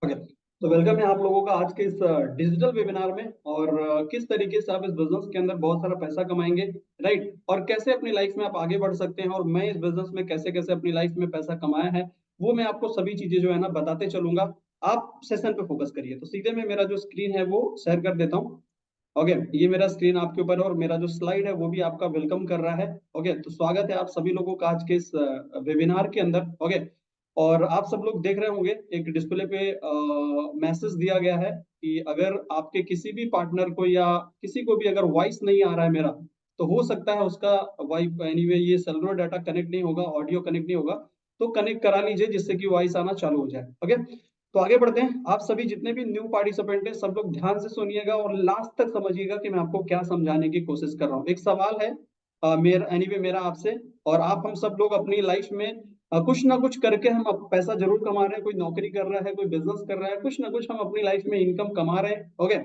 Okay. तो welcome है आप लोगों का आज के इस डिजिटल वेबिनार में। और किस तरीके से आप इस बिजनेस के अंदर बहुत सारा पैसा कमाएंगे, राइट, और कैसे अपनी लाइफ में आप आगे बढ़ सकते हैं, और मैं इस बिजनेस में कैसे कैसे अपनी लाइफ में पैसा कमाया है वो मैं आपको सभी चीजें जो है ना बताते चलूंगा। आप सेशन पे फोकस करिए। तो सीधे मैं मेरा जो स्क्रीन है वो शेयर कर देता हूँ। ओके, ये मेरा स्क्रीन आपके ऊपर है और मेरा जो स्लाइड है वो भी आपका वेलकम कर रहा है। ओके, तो स्वागत है आप सभी लोगों का आज के इस वेबिनार के अंदर। ओके, और आप सब लोग देख रहे होंगे एक डिस्प्ले पे मैसेज दिया गया है कि अगर आपके किसी भी पार्टनर को या किसी को भी अगर वॉइस नहीं आ रहा है मेरा, तो हो सकता है उसका वाई एनीवे ये सेलुलर डाटा कनेक्ट नहीं होगा, ऑडियो कनेक्ट नहीं होगा। तो कनेक्ट करा लीजिए जिससे कि वॉइस आना चालू हो जाए। ओके, तो आगे बढ़ते हैं। आप सभी जितने भी न्यू पार्टिसिपेंट हैं सब लोग ध्यान से सुनिएगा और लास्ट तक समझिएगा कि मैं आपको क्या समझाने की कोशिश कर रहा हूँ। एक सवाल है मेरा आपसे, और आप हम सब लोग अपनी लाइफ में कुछ ना कुछ करके हम पैसा जरूर कमा रहे हैं। कोई नौकरी कर रहा है, कोई बिजनेस कर रहा है, कुछ ना कुछ हम अपनी लाइफ में इनकम कमा रहे हैं। ओके,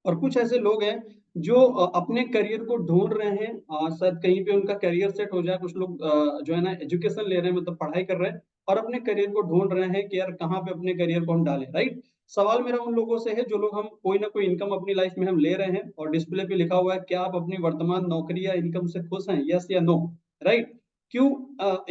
और कुछ ऐसे लोग हैं जो अपने करियर को ढूंढ रहे हैं, शायद कहीं पे उनका करियर सेट हो जाए। कुछ लोग जो है ना एजुकेशन ले रहे हैं, मतलब पढ़ाई कर रहे हैं और अपने करियर को ढूंढ रहे हैं कि यार कहाँ पे अपने करियर को हम डालें, राइट। सवाल मेरा उन लोगों से है जो लोग हम कोई ना कोई इनकम अपनी लाइफ में हम ले रहे हैं, और डिस्प्ले पे लिखा हुआ है क्या आप अपनी वर्तमान नौकरी या इनकम से खुश हैं, यस या नो, राइट। क्यों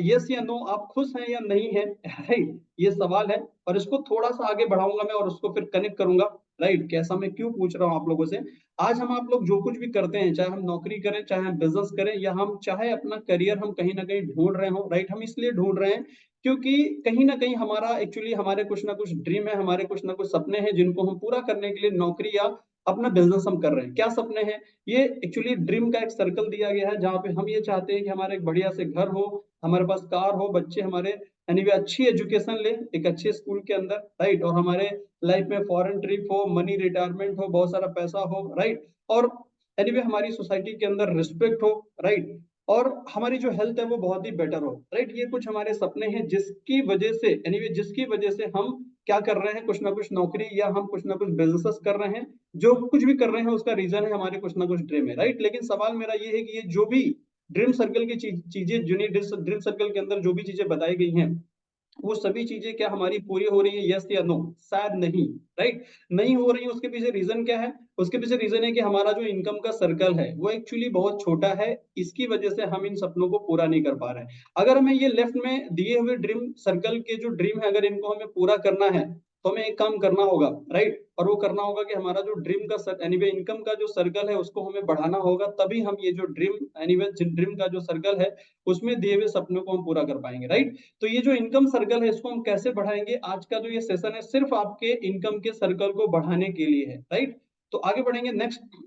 यस या नो आप खुश हैं या नहीं है, राइट, ये सवाल है। और इसको थोड़ा सा आगे बढ़ाऊंगा मैं और उसको फिर कनेक्ट करूंगा, राइट। कैसा मैं क्यों पूछ रहा हूँ आप लोगों से। आज हम आप लोग जो कुछ भी करते हैं, चाहे हम नौकरी करें, चाहे हम बिजनेस करें, या हम चाहे अपना करियर हम कहीं ना कहीं ढूंढ रहे हो, राइट, हम इसलिए ढूंढ रहे हैं क्योंकि कहीं ना कहीं हमारा एक्चुअली हमारे कुछ ना कुछ ड्रीम है, हमारे कुछ ना कुछ सपने हैं जिनको हम पूरा करने के लिए नौकरी या अपना बिजनेस हम कर रहे हैं। क्या सपने हैं? ये एक्चुअली ड्रीम का एक सर्कल दिया गया है जहाँ पे हम ये चाहते हैं कि हमारे एक बढ़िया से घर हो, हमारे पास कार हो, बच्चे हमारे यानी वे अच्छी एजुकेशन ले एक अच्छे स्कूल के अंदर, राइट, और हमारे लाइफ में फॉरेन ट्रिप हो, मनी रिटायरमेंट हो, बहुत सारा पैसा हो, राइट, और एनीवे हमारी सोसाइटी के अंदर रिस्पेक्ट हो, राइट, और हमारी जो हेल्थ है वो बहुत ही बेटर हो, राइट। ये कुछ हमारे सपने हैं जिसकी वजह से एनीवे जिसकी वजह से हम क्या कर रहे हैं, कुछ ना कुछ नौकरी या हम कुछ ना कुछ बिजनेस कर रहे हैं। जो कुछ भी कर रहे हैं उसका रीजन है हमारे कुछ ना कुछ ड्रीम है, राइट। लेकिन सवाल मेरा ये है कि ये जो भी ड्रीम सर्कल की चीजें जूनियर ड्रीम सर्कल के अंदर जो भी चीजें बताई गई हैं वो सभी चीजें क्या हमारी पूरी हो रही है, यस या नो? शायद नहीं, राइट, नहीं हो रही है। उसके पीछे रीजन क्या है? उसके पीछे रीजन है कि हमारा जो इनकम का सर्कल है वो एक्चुअली बहुत छोटा है। इसकी वजह से हम इन सपनों को पूरा नहीं कर पा रहे हैं। अगर हमें ये लेफ्ट में दिए हुए ड्रीम सर्कल के जो ड्रीम है अगर इनको हमें पूरा करना है तो हमें एक काम करना होगा, राइट, और वो करना होगा कि हमारा जो ड्रीम का एनीवे इनकम का जो सर्कल है उसको हमें बढ़ाना होगा। तभी हम ये जो ड्रीम एनीवे ड्रीम का जो सर्कल है उसमें दिए हुए सपनों को हम पूरा कर पाएंगे, राइट। तो ये जो इनकम सर्कल है इसको हम कैसे बढ़ाएंगे? आज का जो ये सेशन है सिर्फ आपके इनकम के सर्कल को बढ़ाने के लिए है, राइट। तो आगे बढ़ेंगे। नेक्स्ट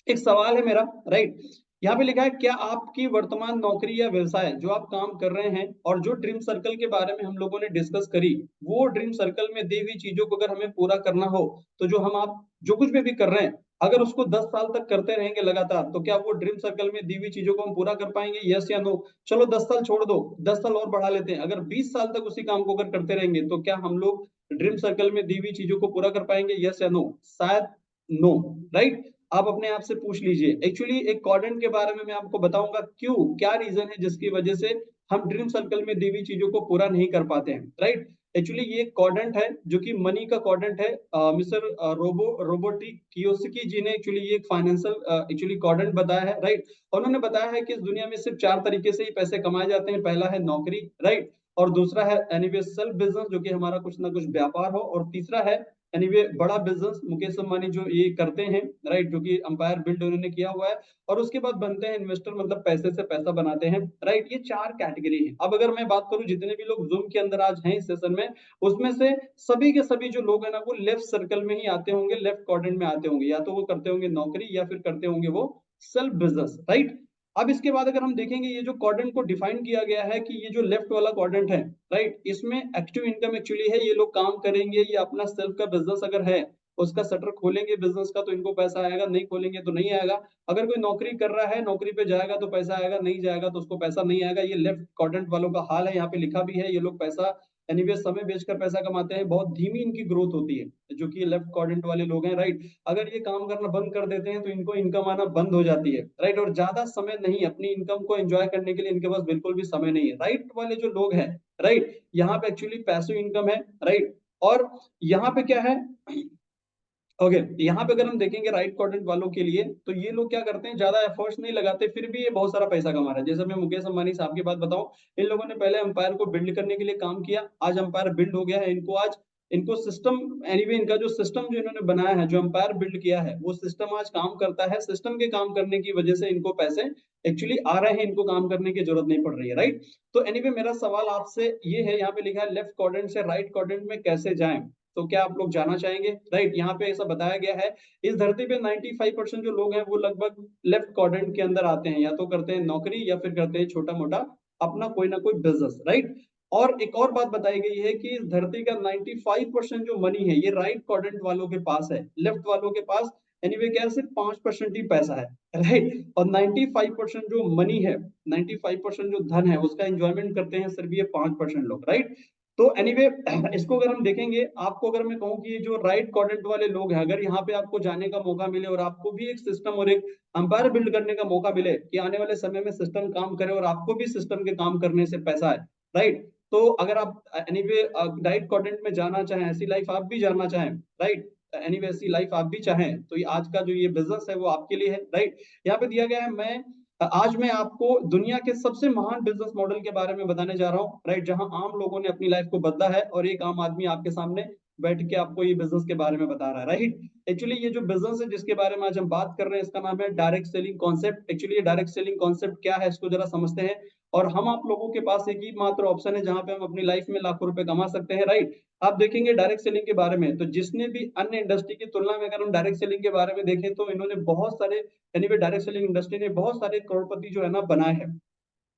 एक सवाल है मेरा, राइट। यहाँ पे लिखा है क्या आपकी वर्तमान नौकरी या व्यवसाय जो आप काम कर रहे हैं और जो ड्रीम सर्कल के बारे में हम लोगों ने डिस्कस करी, वो ड्रीम सर्कल में दी हुई चीजों को अगर हमें पूरा करना हो तो जो हम आप जो कुछ भी कर रहे हैं अगर उसको 10 साल तक करते रहेंगे लगातार तो क्या वो ड्रीम सर्कल में दी हुई चीजों को हम पूरा कर पाएंगे, यस या नो? चलो 10 साल छोड़ दो, 10 साल और बढ़ा लेते हैं। अगर 20 साल तक उसी काम को अगर करते रहेंगे तो क्या हम लोग ड्रीम सर्कल में दी हुई चीजों को पूरा कर पाएंगे, यस या नो? शायद नो, राइट। आप अपने आप से पूछ लीजिए। एक्चुअली एक क्वाड्रेंट के बारे में मैं आपको बताऊंगा क्यों, क्या रीजन है जिसकी वजह से हम ड्रीम सर्कल में दी हुई चीजों को पूरा नहीं कर पाते हैं, राइट। एक्चुअली ये क्वाड्रेंट है जो कि मनी का क्वाड्रेंट है। मिस्टर रोबोटी कियोस्की जी ने एक्चुअली ये एक फाइनेंशियल एक्चुअली क्वाड्रेंट बताया है, राइट। उन्होंने बताया है कि इस दुनिया में सिर्फ 4 तरीके से ही पैसे कमाए जाते हैं। पहला है नौकरी, राइट, और दूसरा है एनीवे सेल्फ बिजनेस जो कि हमारा कुछ ना कुछ व्यापार हो, और तीसरा है एनीवे बड़ा बिजनेस मुकेश अंबानी जो ये करते हैं, राइट, जो कि अंपायर बिल्ड उन्होंने किया हुआ है। और उसके बाद बनते हैं इन्वेस्टर, मतलब पैसे से पैसा बनाते हैं, राइट। ये 4 कैटेगरी है। अब अगर मैं बात करूं जितने भी लोग जूम के अंदर आज हैं इस सेशन में, उसमें से सभी के सभी जो लोग हैं ना वो लेफ्ट सर्कल में ही आते होंगे, लेफ्ट क्वाड्रेंट में आते होंगे। या तो वो करते होंगे नौकरी या फिर करते होंगे वो सेल्फ बिजनेस, राइट। अब इसके बाद अगर हम देखेंगे ये जो क्वाड्रेंट को डिफाइन किया गया है कि ये जो लेफ्ट वाला क्वाड्रेंट है, राइट, इसमें एक्टिव इनकम एक्चुअली है। ये लोग काम करेंगे, ये अपना सेल्फ का बिजनेस अगर है उसका शटर खोलेंगे बिजनेस का तो इनको पैसा आएगा, नहीं खोलेंगे तो नहीं आएगा। अगर कोई नौकरी कर रहा है, नौकरी पे जाएगा तो पैसा आएगा, नहीं जाएगा तो उसको पैसा नहीं आएगा। ये लेफ्ट क्वाड्रेंट वालों का हाल है। यहाँ पे लिखा भी है ये लोग पैसा एनीवे समय बेचकर पैसा कमाते हैं, बहुत धीमी इनकी ग्रोथ होती है जो कि लेफ्ट क्वाड्रेंट वाले लोग हैं, राइट। अगर ये काम करना बंद कर देते हैं तो इनको इनकम आना बंद हो जाती है, राइट, और ज्यादा समय नहीं अपनी इनकम को एंजॉय करने के लिए इनके पास बिल्कुल भी समय नहीं है। राइट वाले जो लोग हैं, राइट, यहाँ पे एक्चुअली पैसिव इनकम है, राइट, और यहाँ पे क्या है, ओके, यहाँ पे अगर हम देखेंगे राइट क्वाड्रेंट वालों के लिए, तो ये लोग क्या करते हैं, ज्यादा एफर्ट्स नहीं लगाते, फिर भी ये बहुत सारा पैसा कमा रहे हैं। जैसे मैं मुकेश अंबानी साहब की बात बताऊं, इन लोगों ने पहले अंपायर को बिल्ड करने के लिए काम किया, आज अंपायर बिल्ड हो गया है, इनको आज इनको सिस्टम, एनीवे इनका जो सिस्टम जो इन्होंने बनाया है, जो अंपायर बिल्ड किया है, वो सिस्टम आज काम करता है। सिस्टम के काम करने की वजह से इनको पैसे एक्चुअली आ रहे हैं, इनको काम करने की जरूरत नहीं पड़ रही है, राइट। तो एनीवे मेरा सवाल आपसे ये है, यहाँ पे लिखा है लेफ्ट क्वाड्रेंट से राइट क्वाड्रेंट में कैसे जाएं, तो क्या आप लोग जाना चाहेंगे, राइट। यहाँ पे ऐसा बताया गया है, इस धरती पे 95% जो लोग हैं वो लगभग लेफ्ट क्वाड्रेंट के अंदर आते हैं, या तो करते हैं नौकरी या फिर करते हैं छोटा मोटा अपना कोई ना कोई बिजनेस, राइट। और एक और बात बताई गई है कि इस धरती का 95% जो मनी है ये राइट क्वाड्रेंट वालों के पास है, लेफ्ट वालों के पास एनीवे क्या है, सिर्फ 5% ही पैसा है, राइट। और 95% जो मनी है, 95% जो धन है उसका एंजॉयमेंट करते हैं सिर्फ ये 5% लोग, राइट। तो एनीवे इसको अगर हम देखेंगे, आपको अगर मैं कहूँ कि ये जो राइट क्वाड्रेंट वाले लोग हैं, अगर यहाँ पे आपको जाने का मौका मिले और आपको भी एक सिस्टम और एक अंपायर बिल्ड करने का मौका मिले कि आने वाले समय में सिस्टम काम करे और आपको भी सिस्टम के काम करने से पैसा है, राइट। तो अगर आप एनीवे राइट क्वाड्रेंट में जाना चाहें, ऐसी लाइफ आप भी जानना चाहें, राइट, एनीवे ऐसी लाइफ आप भी चाहें, तो ये आज का जो ये बिजनेस है वो आपके लिए है, राइट। यहाँ पे दिया गया है, आज मैं आपको दुनिया के सबसे महान बिजनेस मॉडल के बारे में बताने जा रहा हूँ, राइट, जहां आम लोगों ने अपनी लाइफ को बदला है और एक आम आदमी आपके सामने बैठ के आपको ये बिजनेस के बारे में बता रहा है, राइट। एक्चुअली ये जो बिजनेस है जिसके बारे में आज हम बात कर रहे हैं, इसका नाम है डायरेक्ट सेलिंग कॉन्सेप्ट। एक्चुअली ये डायरेक्ट सेलिंग कॉन्सेप्ट क्या है, इसको जरा समझते हैं। और हम आप लोगों के पास एक ही मात्र ऑप्शन है जहां पे हम अपनी लाइफ में लाखों रुपए कमा सकते हैं, राइट। आप देखेंगे डायरेक्ट सेलिंग के बारे में, तो जिसने भी अन्य इंडस्ट्री की तुलना में अगर हम डायरेक्ट सेलिंग के बारे में देखें, तो इन्होंने बहुत सारे, एनीवे डायरेक्ट सेलिंग इंडस्ट्री ने बहुत सारे करोड़पति जो है ना बनाए हैं,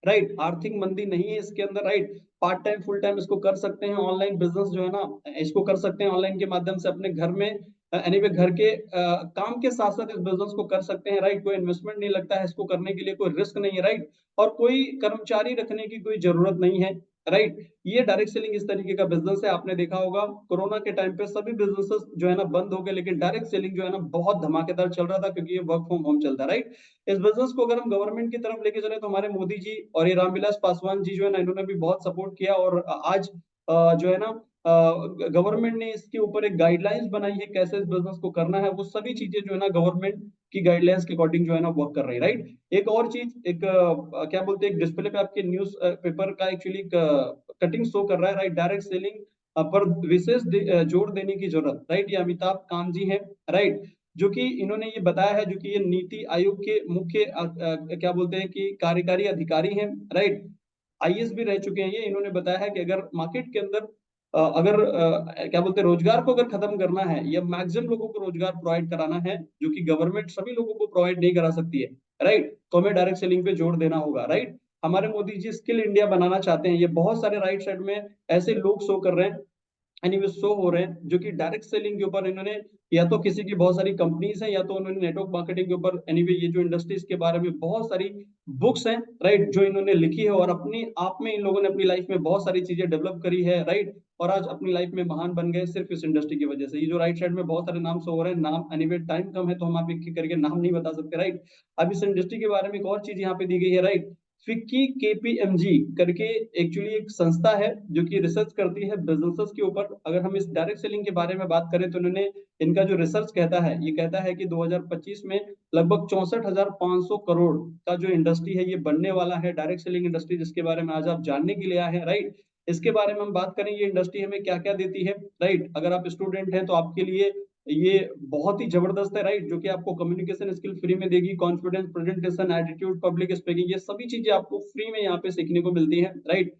राइट। आर्थिक मंदी नहीं है इसके अंदर, right. Part time full time इसको कर सकते हैं, ऑनलाइन बिजनेस जो है ना इसको कर सकते हैं ऑनलाइन के माध्यम से अपने घर में, एनीवे घर के काम के साथ साथ इस बिजनेस को कर सकते हैं, राइट। कोई इन्वेस्टमेंट नहीं लगता है इसको करने के लिए, कोई रिस्क नहीं है, राइट। और कोई कर्मचारी रखने की कोई जरूरत नहीं है, राइट। ये डायरेक्ट सेलिंग इस तरीके का बिजनेस है। आपने देखा होगा कोरोना के टाइम पे सभी बिजनेसेस जो है ना बंद हो गए, लेकिन डायरेक्ट सेलिंग जो है ना बहुत धमाकेदार चल रहा था, क्योंकि ये वर्क फ्रॉम होम चलता है, राइट। इस बिजनेस को अगर हम गवर्नमेंट की तरफ लेके चले, तो हमारे मोदी जी और ये रामविलास पासवान जी जो है ना, इन्होंने भी बहुत सपोर्ट किया, और आज जो है ना गवर्नमेंट ने इसके ऊपर एक गाइडलाइंस बनाई है कैसे इस बिजनेस को करना है, वो सभी चीजें जो है ना गवर्नमेंट की गाइडलाइंस के अकॉर्डिंग जो है ना वर्क कर रही है, राइट। एक और चीज, एक क्या बोलते हैं, एक डिस्प्ले पे आपके न्यूज पेपर का एक्चुअली कटिंग शो कर रहा है, राइट। डायरेक्ट सेलिंग पर विशेष जोर देने की जरूरत, राइट। ये अमिताभ कांत जी हैं, राइट, जो कि इन्होंने ये बताया है, जो कि ये नीति आयोग के मुख्य क्या बोलते हैं कि कार्यकारी अधिकारी हैं, राइट। आईएएस भी रह चुके हैं ये। इन्होंने बताया है कि अगर मार्केट के अंदर अगर क्या बोलते हैं रोजगार को अगर खत्म करना है या मैक्सिमम लोगों को रोजगार प्रोवाइड कराना है, जो कि गवर्नमेंट सभी लोगों को प्रोवाइड नहीं करा सकती है, राइट, तो हमें डायरेक्ट सेलिंग पे जोर देना होगा, राइट। हमारे मोदी जी स्किल इंडिया बनाना चाहते हैं, ये बहुत सारे राइट साइड में ऐसे लोग शो कर रहे हैं, एनीवे शो हो रहे हैं, जो कि डायरेक्ट सेलिंग के ऊपर इन्होंने, या तो किसी की बहुत सारी कंपनीज हैं, या तो उन्होंने नेटवर्क मार्केटिंग के ऊपर, एनीवे ये जो इंडस्ट्रीज के बारे में बहुत सारी बुक्स हैं, राइट, जो इन्होंने लिखी है, और अपनी आप में इन लोगों ने अपनी लाइफ में बहुत सारी चीजें डेवलप करी है, राइट। और आज अपनी लाइफ में महान बन गए सिर्फ इस इंडस्ट्री की वजह से। ये जो राइट साइड में बहुत सारे नाम शो हो रहे हैं, नाम एनीवे टाइम कम है तो हम आप एक एक करके नाम नहीं बता सकते, राइट। अब इस इंडस्ट्री के बारे में एक और चीज यहाँ पे दी गई है, राइट। फिक्की केपीएमजी करके एक्चुअली एक संस्था है जो कि रिसर्च करती है बिजनेसेस के ऊपर। अगर हम इस डायरेक्ट सेलिंग के बारे में बात करें, तो इन्होंने, इनका जो रिसर्च कहता है, ये कहता है कि 2025 में लगभग 64,500 करोड़ का जो इंडस्ट्री है ये बनने वाला है, डायरेक्ट सेलिंग इंडस्ट्री, जिसके बारे में आज आप जानने के लिए आए हैं, राइट। इसके बारे में हम बात करें, ये इंडस्ट्री हमें क्या क्या देती है, राइट। अगर आप स्टूडेंट हैं तो आपके लिए ये बहुत ही जबरदस्त है, राइट, जो कि आपको कम्युनिकेशन स्किल फ्री में देगी, confidence, presentation, attitude, public speaking, ये सभी चीजें आपको फ्री में यहाँ पे सीखने को मिलती है, राइट।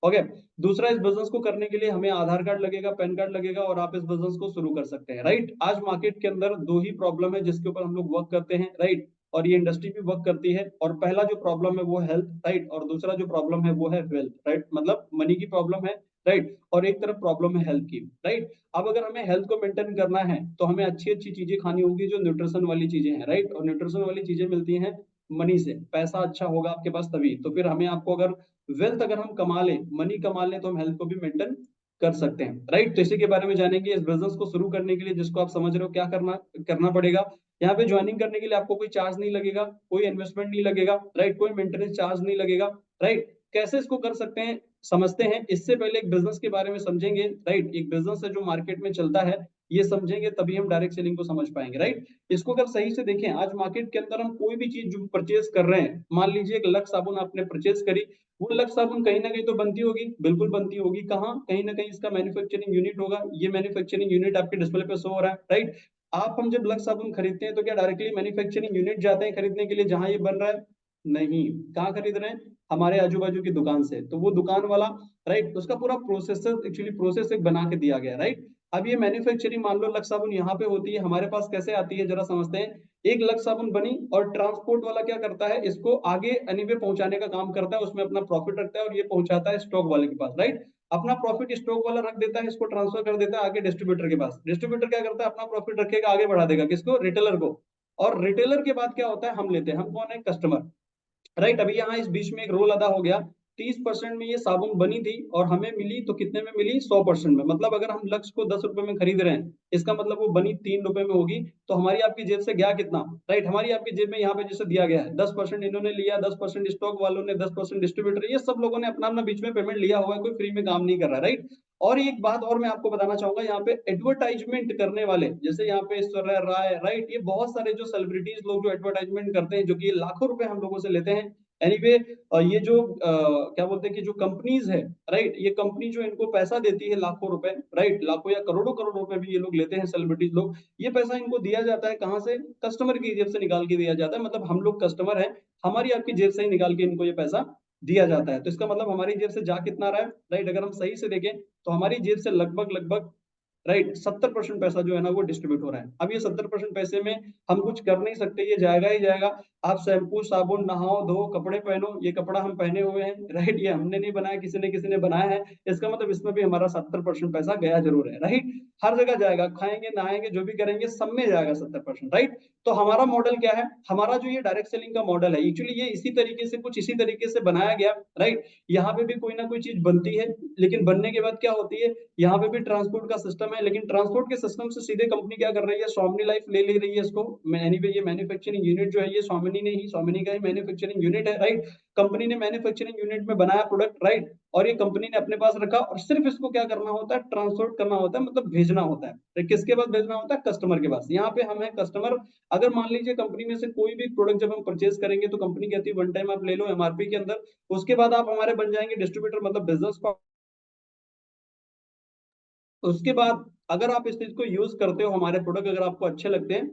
ओके। दूसरा, इस बिजनेस को करने के लिए हमें आधार कार्ड लगेगा, पैन कार्ड लगेगा, और आप इस बिजनेस को शुरू कर सकते हैं, राइट। आज मार्केट के अंदर दो ही प्रॉब्लम है जिसके ऊपर हम लोग वर्क करते हैं, राइट, और ये इंडस्ट्री भी वर्क करती है। और पहला जो प्रॉब्लम है वो हेल्थ, राइट, और दूसरा जो प्रॉब्लम है वो है वेल्थ, राइट, मतलब मनी की प्रॉब्लम है, राइट, और एक तरफ प्रॉब्लम है हेल्थ की, राइट। अब अगर हमें हेल्थ को मेंटेन करना है, तो हमें अच्छी अच्छी चीजें खानी होंगी जो न्यूट्रिशन वाली चीजें हैं, राइट, और न्यूट्रिशन वाली चीजें मिलती हैं मनी से। पैसा अच्छा होगा आपके पास तभी तो फिर हमें, आपको अगर वेल्थ अगर हम कमा लें, मनी कमा लें, तो हम हेल्थ को भी मेंटेन कर सकते हैं, राइट। तो इसी के बारे में जानेंगे। इस बिजनेस को शुरू करने के लिए, जिसको आप समझ रहे हो क्या करना करना पड़ेगा, यहाँ पे ज्वाइनिंग करने के लिए आपको कोई चार्ज नहीं लगेगा, कोई इन्वेस्टमेंट नहीं लगेगा, राइट, कोई मेंटेनेंस चार्ज नहीं लगेगा, राइट। कैसे इसको कर सकते हैं, समझते हैं। इससे पहले एक बिजनेस के बारे में समझेंगे, राइट। एक बिजनेस है जो मार्केट में चलता है, ये समझेंगे तभी हम डायरेक्ट सेलिंग को समझ पाएंगे, राइट। इसको अगर सही से देखें, आज मार्केट के अंदर हम कोई भी चीज जो परचेज कर रहे हैं, मान लीजिए एक लक्स साबुन आपने परचेज करी, वो लक्स साबुन कहीं ना कहीं तो बनती होगी, बिल्कुल बनती होगी। कहाँ? कहीं ना कहीं इसका मैन्युफैक्चरिंग यूनिट होगा। ये मैन्युफैक्चरिंग यूनिट आपके डिस्प्ले पे शो हो रहा है, राइट। आप हम जब लक्स साबुन खरीदते हैं तो क्या डायरेक्टली मैन्युफैक्चरिंग यूनिट जाते हैं खरीदने के लिए जहां ये बन रहा है? नहीं। कहाँ खरीद रहे हैं? हमारे आजू बाजू की दुकान से। तो वो दुकान वाला, राइट, उसका पूरा प्रोसेस, एक्चुअली प्रोसेस एक बना के दिया गया, राइट। अब ये मैन्युफैक्चरिंग मान लो लक्स साबुन यहाँ पे होती है, हमारे पास कैसे आती है जरा समझते हैं। एक लक्स साबुन बनी और ट्रांसपोर्ट वाला क्या करता है, इसको आगे एनीवे पहुंचाने का काम करता है, उसमें अपना प्रॉफिट रखता है और ये पहुंचाता है स्टॉक वाले के पास, राइट। अपना प्रॉफिट स्टॉक वाला रख देता है, इसको ट्रांसफर कर देता है आगे डिस्ट्रीब्यूटर के पास। डिस्ट्रीब्यूटर क्या करता है, अपना प्रॉफिट रखेगा, आगे बढ़ा देगा किसको? रिटेलर को। और रिटेलर के बाद क्या होता है, हम लेते हैं। हम कौन है? Customer, right. अभी यहाँ इस बीच में एक रोल अदा हो गया। 30% में ये साबुन बनी थी और हमें मिली तो कितने में मिली? 100% में। मतलब अगर हम लक्स को 10 रुपए में खरीद रहे हैं, इसका मतलब वो बनी 3 रुपए में होगी। तो हमारी आपकी जेब से गया कितना, राइट। हमारी आपकी जेब में यहाँ पे जैसे दिया गया है 10% इन्होंने लिया, 10% स्टॉक वालों ने, 10% डिस्ट्रीब्यूटर, ये सब लोगों ने अपना अपना बीच में पेमेंट लिया हुआ है, कोई फ्री में काम नहीं कर रहा है, राइट। और एक बात और मैं आपको बताना चाहूंगा, यहाँ पे एडवर्टाइजमेंट करने वाले, जैसे यहाँ पे ऐश्वर्या राय, राइट, ये बहुत सारे जो सेलिब्रिटीज लोग जो एडवर्टाइजमेंट करते हैं, जो कि लाखों रुपए हम लोगों से लेते हैं। एनीवे ये जो क्या बोलते हैं कि जो कंपनीज है, राइट, ये कंपनी जो इनको पैसा देती है लाखों रुपए, राइट, लाखों या करोड़ों करोड़ रुपए भी ये लोग लेते हैं, सेलिब्रिटीज लोग। ये पैसा इनको दिया जाता है कहाँ से? कस्टमर की जेब से निकाल के दिया जाता है। मतलब हम लोग कस्टमर हैं, हमारी आपकी जेब से ही निकाल के इनको ये पैसा दिया जाता है। तो इसका मतलब हमारी जेब से जा कितना रहा है, राइट। अगर हम सही से देखें तो हमारी जेब से लगभग लगभग, राइट, 70% पैसा जो है ना वो डिस्ट्रीब्यूट हो रहा है। अब ये 70% पैसे में हम कुछ कर नहीं सकते, ये जाएगा ही जाएगा। आप शैम्पू साबुन, नहाओ धो, कपड़े पहनो, ये कपड़ा हम पहने हुए हैं, राइट, ये हमने नहीं बनाया, किसी ने बनाया है। इसका मतलब इसमें भी हमारा 70% पैसा गया जरूर है, राइट। हर जगह जाएगा, खाएंगे नहाएंगे जो भी करेंगे सब में जाएगा 70%, राइट। तो हमारा मॉडल क्या है? हमारा जो ये डायरेक्ट सेलिंग का मॉडल है, एक्चुअली ये इसी तरीके से, कुछ इसी तरीके से बनाया गया, राइट। यहाँ पे भी कोई ना कोई चीज बनती है, लेकिन बनने के बाद क्या होती है, यहाँ पे भी ट्रांसपोर्ट का सिस्टम है, लेकिन ट्रांसपोर्ट के सिस्टम से सीधे कंपनी क्या कर रही है, स्वामिनी लाइफ ले ले रही है इसको। एनीवे ये मैन्युफैक्चरिंग यूनिट जो है ये स्वामिनी ने ही, स्वामिनी का ही मैन्युफैक्चरिंग यूनिट है, राइट। कंपनी ने मैन्युफैक्चरिंग यूनिट में बनाया प्रोडक्ट, राइट, और ये कंपनी ने अपने पास रखा और सिर्फ इसको क्या करना होता है, ट्रांसपोर्ट करना होता है, मतलब भेजना होता है। तो किसके पास भेजना होता है? कस्टमर के पास। यहाँ पे हम है कस्टमर। अगर मान लीजिए कंपनी में से कोई भी प्रोडक्ट जब हम परचेज करेंगे तो कंपनी कहती है वन टाइम आप ले लो एमआरपी के अंदर, उसके बाद आप हमारे बन जाएंगे डिस्ट्रीब्यूटर, मतलब बिजनेस। उसके बाद अगर आप इस चीज को यूज करते हो, हमारे प्रोडक्ट अगर आपको अच्छे लगते हैं,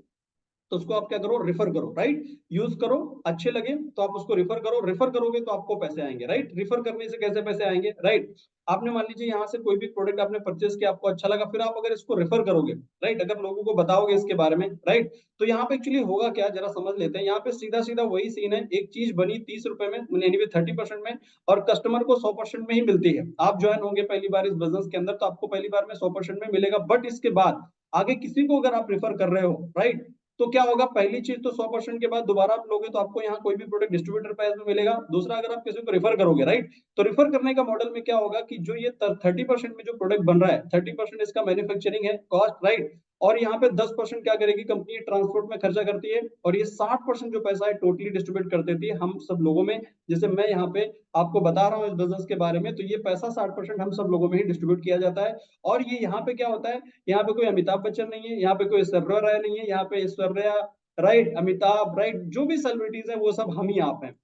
तो उसको आप क्या करो, रेफर करो, राइट। यूज करो, अच्छे लगे तो आप उसको रेफर करो। रेफर करोगे तो आपको पैसे आएंगे, राइट। रेफर करने से कैसे पैसे आएंगे, राइट। आपने मान लीजिए यहाँ से कोई भी प्रोडक्ट आपने परचेस किया, आपको अच्छा लगा, फिर आप अगर इसको रेफर करोगे, राइट, अगर लोगों को बताओगे इसके बारे में, राइट, तो यहाँ पे एक्चुअली होगा क्या, जरा समझ लेते हैं। यहाँ पे सीधा सीधा वही सीन है, एक चीज बनी 30 रुपए में, एनीवे 30% में, और कस्टमर को 100% में ही मिलती है। आप ज्वाइन होंगे पहली बार इस बिजनेस के अंदर, तो आपको पहली बार में 100% में मिलेगा, बट इसके बाद आगे किसी को अगर आप रेफर कर रहे हो, राइट, तो क्या होगा, पहली चीज तो 100% के बाद दोबारा आप लोगे तो आपको यहाँ कोई भी प्रोडक्ट डिस्ट्रीब्यूटर प्राइस में मिलेगा। दूसरा, अगर आप किसी को रेफर करोगे, राइट, तो रेफर करने का मॉडल में क्या होगा कि जो ये 30% में जो प्रोडक्ट बन रहा है, 30% इसका मैन्युफैक्चरिंग है कॉस्ट, राइट, और यहाँ पे 10% क्या करेगी कंपनी, ट्रांसपोर्ट में खर्चा करती है, और ये 60% जो पैसा है टोटली डिस्ट्रीब्यूट कर देती है हम सब लोगों में। जैसे मैं यहाँ पे आपको बता रहा हूँ इस बिजनेस के बारे में, तो ये पैसा 60% हम सब लोगों में ही डिस्ट्रीब्यूट किया जाता है। और ये यहाँ पे क्या होता है, यहाँ पे कोई अमिताभ बच्चन नहीं है, यहाँ पे कोई ऐश्वर्या राय नहीं है, यहाँ पे ऐश्वर्या, राइट, अमिताभ, राइट, जो भी सेलिब्रिटीज है वो सब हम ही आप हैं,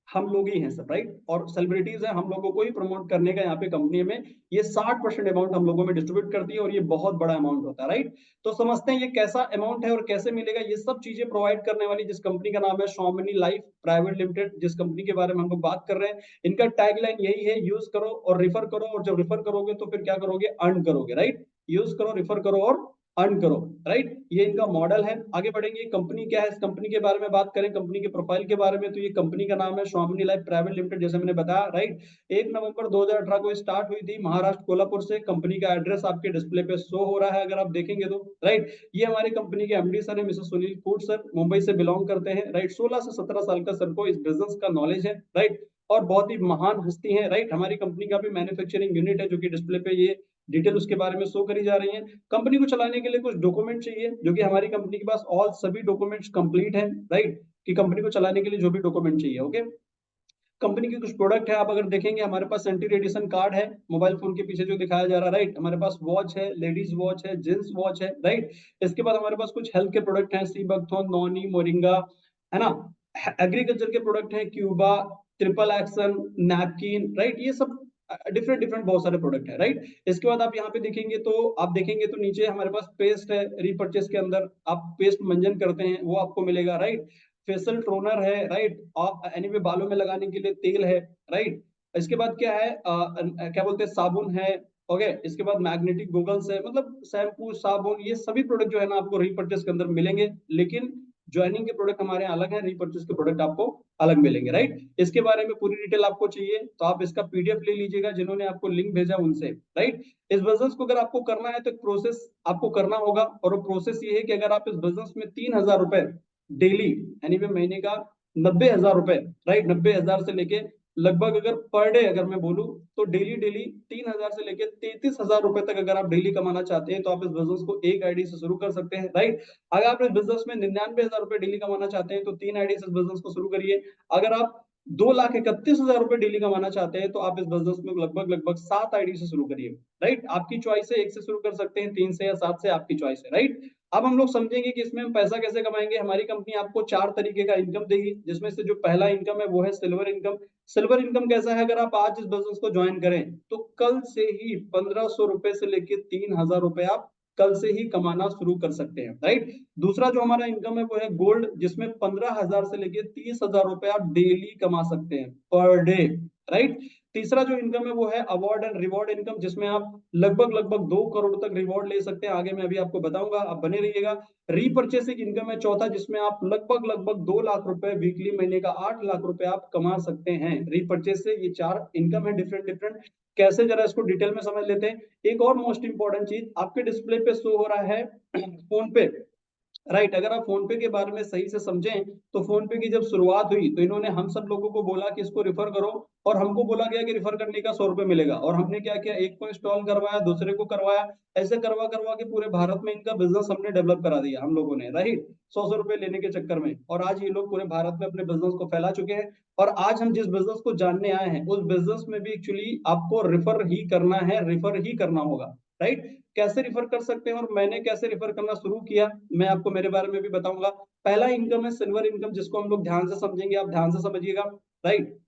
हम लोग ही हैं सब, राइट। और सेलिब्रिटीज है, हम लोगों को ही प्रमोट करने का यहाँ पे कंपनी में ये 60% अमाउंट हम लोगों में डिस्ट्रीब्यूट करती है, और ये बहुत बड़ा अमाउंट होता है, राइट। तो समझते हैं ये कैसा अमाउंट है और कैसे मिलेगा। ये सब चीजें प्रोवाइड करने वाली जिस कंपनी का नाम है स्वामिनी लाइफ प्राइवेट लिमिटेड, जिस कंपनी के बारे में हम लोग बात कर रहे हैं, इनका टैगलाइन यही है, यूज करो और रिफर करो, और जब रिफर करोगे तो फिर क्या करोगे, अर्न करोगे, राइट। यूज करो, रिफर करो और अर्न करो, राइट। ये इनका मॉडल है। आगे बढ़ेंगे, कंपनी क्या है, इस कंपनी के बारे में बात करें, कंपनी के प्रोफाइल के बारे में, तो ये कंपनी का नाम है स्वामिनी लाइफ प्राइवेट लिमिटेड, जैसे मैंने बताया, राइट। 1 नवंबर 2018 को स्टार्ट हुई थी महाराष्ट्र कोल्हापुर से। कंपनी का एड्रेस आपके डिस्प्ले पे शो हो रहा है अगर आप देखेंगे तो, राइट। ये हमारी कंपनी के एमडी सर है, मिसेस सुनील कूट सर, मुंबई से बिलोंग करते हैं, राइट। 16 से 17 साल का सर को इस बिजनेस का नॉलेज है, राइट, और बहुत ही महान हस्ती है, राइट। हमारी कंपनी का भी मैन्युफैक्चरिंग यूनिट है जो कि डिस्प्ले पे ये डिटेल उसके बारे में शो करी जा रही है। कंपनी को चलाने के लिए कुछ डॉक्यूमेंट चाहिए, जो कि हमारी कंपनी के पास ऑल सभी डॉक्यूमेंट्स कंप्लीट है, राइट, कि कंपनी को चलाने के लिए जो भी डॉक्यूमेंट चाहिए, ओके। कंपनी के कुछ प्रोडक्ट है, आप अगर देखेंगे हमारे पास सेंटी रेडिएशन कार्ड है, मोबाइल फोन के पीछे जो दिखाया जा रहा है, राइट। हमारे पास वॉच है, लेडीज वॉच है, जेंट्स वॉच है, राइट। इसके बाद हमारे पास कुछ हेल्थ के प्रोडक्ट हैं, सी बकथॉर्न, नॉनी, मोरिंगा, है ना। एग्रीकल्चर के प्रोडक्ट हैं, Cuba, triple action, napkin, right. ये सब डिफरेंट डिफरेंट बहुत सारे प्रोडक्ट है, राइट। इसके बाद आप यहाँ पे देखेंगे तो आप देखेंगे तो नीचे हमारे पास पेस्ट है, रीपर्चेस के अंदर आप पेस्ट मंजन करते हैं वो आपको मिलेगा, राइट। फेशियल टोनर है, राइट। आप एनीवे बालों में लगाने के लिए तेल है, राइट। इसके बाद क्या है, क्या बोलते हैं, साबुन है। ओके, इसके बाद मैग्नेटिक गूगल्स है, मतलब शैम्पू, साबुन, ये सभी प्रोडक्ट जो है ना आपको रीपर्चेस के अंदर मिलेंगे, लेकिन ज्वाइनिंग के प्रोडक्ट हमारे यहाँ अलग है, रीपर्चेस के प्रोडक्ट आपको अलग मिलेंगे, राइट। इसके बारे में पूरी डिटेल आपको चाहिए तो आप इसका पीडीएफ ले लीजिएगा, जिन्होंने आपको लिंक भेजा उनसे, राइट। इस बिजनेस को अगर आपको करना है तो एक प्रोसेस आपको करना होगा, और वो प्रोसेस ये है कि अगर आप इस बिजनेस में 3,000 रुपए डेली, यानी कि महीने का 90,000 रुपए, राइट, 90,000 से लेके लगभग, अगर पर डे अगर मैं बोलूं तो डेली डेली 3,000 से लेके 33,000 रुपए तक अगर आप डेली कमाना चाहते हैं तो आप इस बिजनेस को एक आईडी से शुरू कर सकते हैं, राइट। अगर आप इस बिजनेस में 99,000 रुपए डेली कमाना चाहते हैं तो 3 आईडी से इस बिजनेस को शुरू करिए। अगर आप 2,31,000 रुपए डेली कमाना चाहते हैं तो आप इस बिजनेस में लगभग लगभग 7 आईडी से शुरू करिए, राइट। आपकी चॉइस है, एक से शुरू कर सकते हैं, 3 से या 7 से, आपकी चॉइस है, राइट। अब हम लोग समझेंगे कि इसमें हम पैसा कैसे कमाएंगे। हमारी कंपनी आपको 4 तरीके का इनकम देगी, जिसमें से जो पहला इनकम है वो है सिल्वर इनकम। सिल्वर इनकम कैसा है, अगर आप आज इस बिजनेस को ज्वाइन करें तो कल से ही 1,500 रुपए से लेके 3,000 रुपए आप कल से ही कमाना शुरू कर सकते हैं, राइट। दूसरा जो हमारा इनकम है वो है गोल्ड, जिसमें 15,000 से लेके 30,000 रुपए आप डेली कमा सकते हैं, पर डे, राइट। तीसरा जो इनकम है वो है अवार्ड एंड रिवॉर्ड इनकम, जिसमें आप लगभग लगभग 2 करोड़ तक रिवॉर्ड ले सकते हैं, आगे मैं अभी आपको बताऊंगा, आप बने रहिएगा। रीपर्चेसिंग इनकम है चौथा, जिसमें आप लगभग लगभग 2 लाख रुपए वीकली, महीने का 8 लाख रुपए आप कमा सकते हैं रीपर्चेस से। ये 4 इनकम है डिफरेंट डिफरेंट। कैसे, जरा इसको डिटेल में समझ लेते हैं। एक और मोस्ट इंपॉर्टेंट चीज, आपके डिस्प्ले पे शो हो रहा है फोन पे, राइट। अगर आप फोन पे के बारे में सही से समझें तो फोन पे की जब शुरुआत हुई तो इन्होंने हम सब लोगों को बोला कि इसको रिफर करो, और हमको बोला गया कि रिफर करने का 100 रुपए मिलेगा, और हमने क्या किया, एक को इंस्टॉल करवाया, दूसरे को करवाया, ऐसे करवा करवा के पूरे भारत में इनका बिजनेस हमने डेवलप करा दिया हम लोगों ने, राइट। 100 100 रुपए लेने के चक्कर में, और आज ये लोग पूरे भारत में अपने बिजनेस को फैला चुके हैं। और आज हम जिस बिजनेस को जानने आए हैं उस बिजनेस में भी एक्चुअली आपको रिफर ही करना है, रिफर ही करना होगा, राइट। कैसे रिफर कर सकते हैं और मैंने कैसे रिफर करना शुरू किया, मैं आपको मेरे बारे में भी बताऊंगा। पहला इनकम है सिल्वर इनकम, जिसको हम लोग ध्यान से समझेंगे, आप ध्यान से समझिएगा, राइट।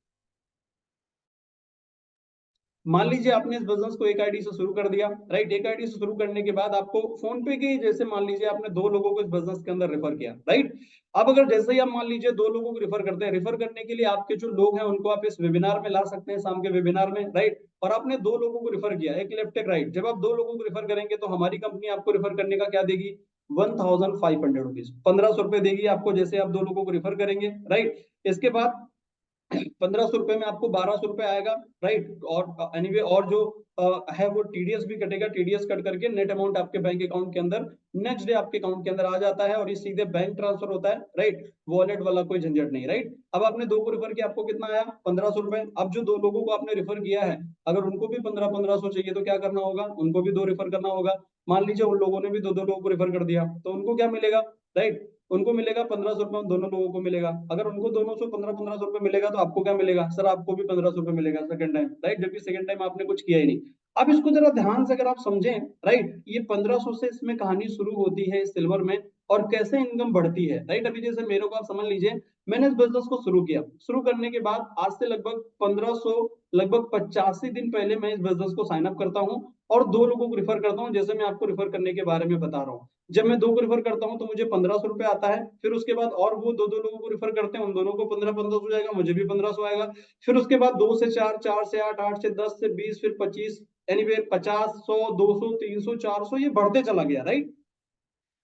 मान लीजिए आपने इस बिजनेस को एक आईडी से शुरू कर दिया, राइट। एक आईडी से शुरू करने के बाद आपको फोन पे के जैसे, मान लीजिए आपने 2 लोगों को इस बिजनेस के अंदर रेफर किया, राइट। अब अगर जैसे ही आप मान लीजिए 2 लोगों को रेफर करते हैं, रेफर करने के लिए आपके जो लोग हैं उनको आप इस वेबिनार में ला सकते हैं, शाम के वेबिनार में, राइट। और आपने 2 लोगों को रेफर किया, एक लेफ्ट एक राइट, जब आप 2 लोगों को रेफर करेंगे तो हमारी कंपनी आपको रेफर करने का क्या देगी, 1,500 रुपीज, 1,500 रुपए देगी आपको, जैसे आप 2 लोगों को रेफर करेंगे, राइट। इसके बाद 1,500 रुपए में आपको 1,200 रुपए आएगा, राइट। और एनीवे और जो है वो टीडीएस भी कटेगा, टीडीएस कट करके नेट अमाउंट आपके बैंक अकाउंट के अंदर नेक्स्ट डे आपके अकाउंट के अंदर आ जाता है, और ये सीधे बैंक ट्रांसफर होता है, राइट। वॉलेट वाला कोई झंझट नहीं, राइट। अब आपने 2 को रिफर किया, आपको कितना आया, 1,500 रुपए। अब जो 2 लोगों को आपने रिफर किया है, अगर उनको भी 1,500 चाहिए तो क्या करना होगा, उनको भी 2 रिफर करना होगा। मान लीजिए उन लोगों ने भी 2 लोगों को रिफर कर दिया, तो उनको क्या मिलेगा, राइट। उनको मिलेगा 1,500 रुपए, उन दोनों लोगों को मिलेगा। अगर उनको दोनों से 1,500 रुपए मिलेगा तो आपको क्या मिलेगा, सर आपको भी 1,500 रुपए मिलेगा सेकंड टाइम, राइट, जबकि सेकंड टाइम आपने कुछ किया ही नहीं। अब इसको जरा ध्यान से अगर आप समझें, राइट, ये 1,500 से इसमें कहानी शुरू होती है सिल्वर में, और कैसे इनकम बढ़ती है, राइट। अभी जैसे मेरे को आप समझ लीजिए, मैंने इस बिजनेस को शुरू किया, शुरू करने के बाद आज से लगभग 1,500, लगभग 85 दिन पहले मैं इस बिजनेस को साइन अप करता हूँ, और 2 लोगों को रिफर करता हूँ, जैसे मैं आपको रिफर करने के बारे में बता रहा हूँ। जब मैं 2 को रिफर करता हूँ तो मुझे 1,500 रुपए आता है, फिर उसके बाद और वो 2 2 लोगों को रिफर करते हैं, उन दोनों को 15 1500 जाएगा, मुझे भी 1,500 आएगा। फिर उसके बाद 2 से 4, 4 से 8, 8 से 10 से 20, फिर 25, एनीवे 50, 100, 200, 300, 400, ये बढ़ते चला गया, राइट।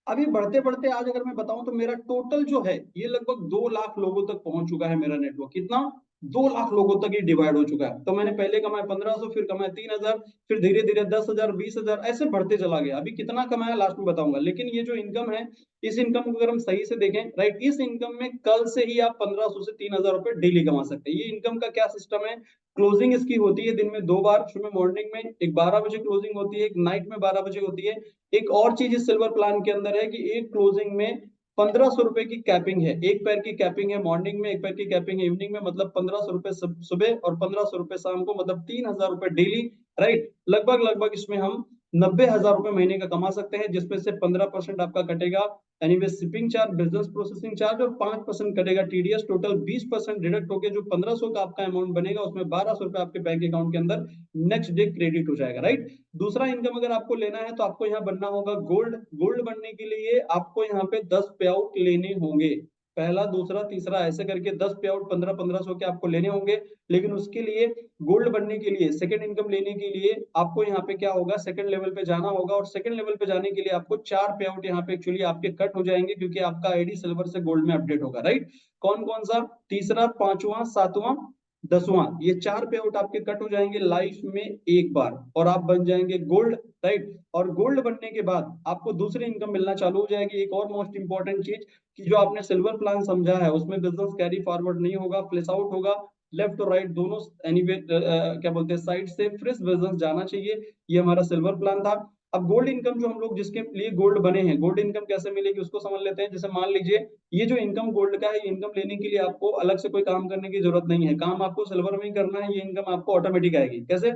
अभी बढ़ते बढ़ते आज अगर मैं बताऊं तो मेरा टोटल जो है ये लगभग 2 लाख लोगों तक पहुंच चुका है, मेरा नेटवर्क कितना, 2 लाख लोगों तक ये डिवाइड हो चुका है। तो मैंने पहले कमाया 1,500, फिर कमाया 3,000, फिर धीरे धीरे 10,000, 20,000, ऐसे बढ़ते चला गया। अभी कितना कमाया लास्ट में बताऊंगा, लेकिन ये जो इनकम है, इस इनकम को अगर हम सही से देखें, राइट, इस इनकम में कल से ही आप 1,500 से 3,000 रुपए डेली कमा सकते हैं। ये इनकम का क्या सिस्टम है, क्लोजिंग इसकी होती है दिन में 2 बार, सुबह मॉर्निंग में एक 12 बजे क्लोजिंग होती है, एक नाइट में 12 बजे होती है। एक और चीज इस सिल्वर प्लान के अंदर है कि एक क्लोजिंग में 1500 रुपए की कैपिंग है, एक पैर की कैपिंग है मॉर्निंग में, एक पैर की कैपिंग है इवनिंग में, मतलब 1500 रुपए सुबह और 1500 रुपए शाम को, मतलब 3000 रुपए डेली, राइट। लगभग लगभग इसमें हम 90,000 रुपए महीने का कमा सकते हैं, जिसमें से 15% आपका कटेगा anyway shipping charge, business processing charge, और 5% कटेगा टीडीएस। टोटल 20% डिडक्ट होकर जो 1500 का आपका अमाउंट बनेगा, उसमें 1200 रुपए आपके बैंक अकाउंट के अंदर नेक्स्ट डे क्रेडिट हो जाएगा, राइट। दूसरा इनकम अगर आपको लेना है तो आपको यहाँ बनना होगा गोल्ड। गोल्ड बनने के लिए आपको यहाँ पे 10 पे आउट लेने होंगे, पहला दूसरा तीसरा ऐसे करके 10 पे आउट 1500 के आपको लेने होंगे। लेकिन उसके लिए गोल्ड बनने के लिए, सेकंड इनकम लेने के लिए आपको यहाँ पे क्या होगा, सेकंड लेवल पे जाना होगा, और सेकंड लेवल पे जाने के लिए आपको 4 पे आउट यहाँ पे एक्चुअली आपके कट हो जाएंगे, क्योंकि आपका आईडी सिल्वर से गोल्ड में अपडेट होगा, राइट। कौन कौन सा, तीसरा, पांचवा, सातवां, 10वां, ये 4 पे आउट आपके कट हो जाएंगे लाइफ में एक बार, और आप बन जाएंगे गोल्ड, राइट। और गोल्ड बनने के बाद आपको दूसरी इनकम मिलना चालू हो जाएगी। एक और मोस्ट इंपॉर्टेंट चीज कि जो आपने सिल्वर प्लान समझा है उसमें बिजनेस कैरी फॉरवर्ड नहीं होगा, फ्लेश आउट होगा, लेफ्ट और राइट दोनों एनीवे क्या बोलते हैं साइड से फ्रेश बिजनेस जाना चाहिए। ये हमारा सिल्वर प्लान था। अब गोल्ड इनकम जो हम लोग जिसके लिए गोल्ड बने हैं, गोल्ड इनकम कैसे मिलेगी उसको समझ लेते हैं। जैसे मान लीजिए ये जो इनकम गोल्ड का है, इनकम लेने के लिए आपको अलग से कोई काम करने की जरूरत नहीं है, काम आपको सिल्वर में ही करना है, ये इनकम आपको ऑटोमेटिक आएगी। कैसे,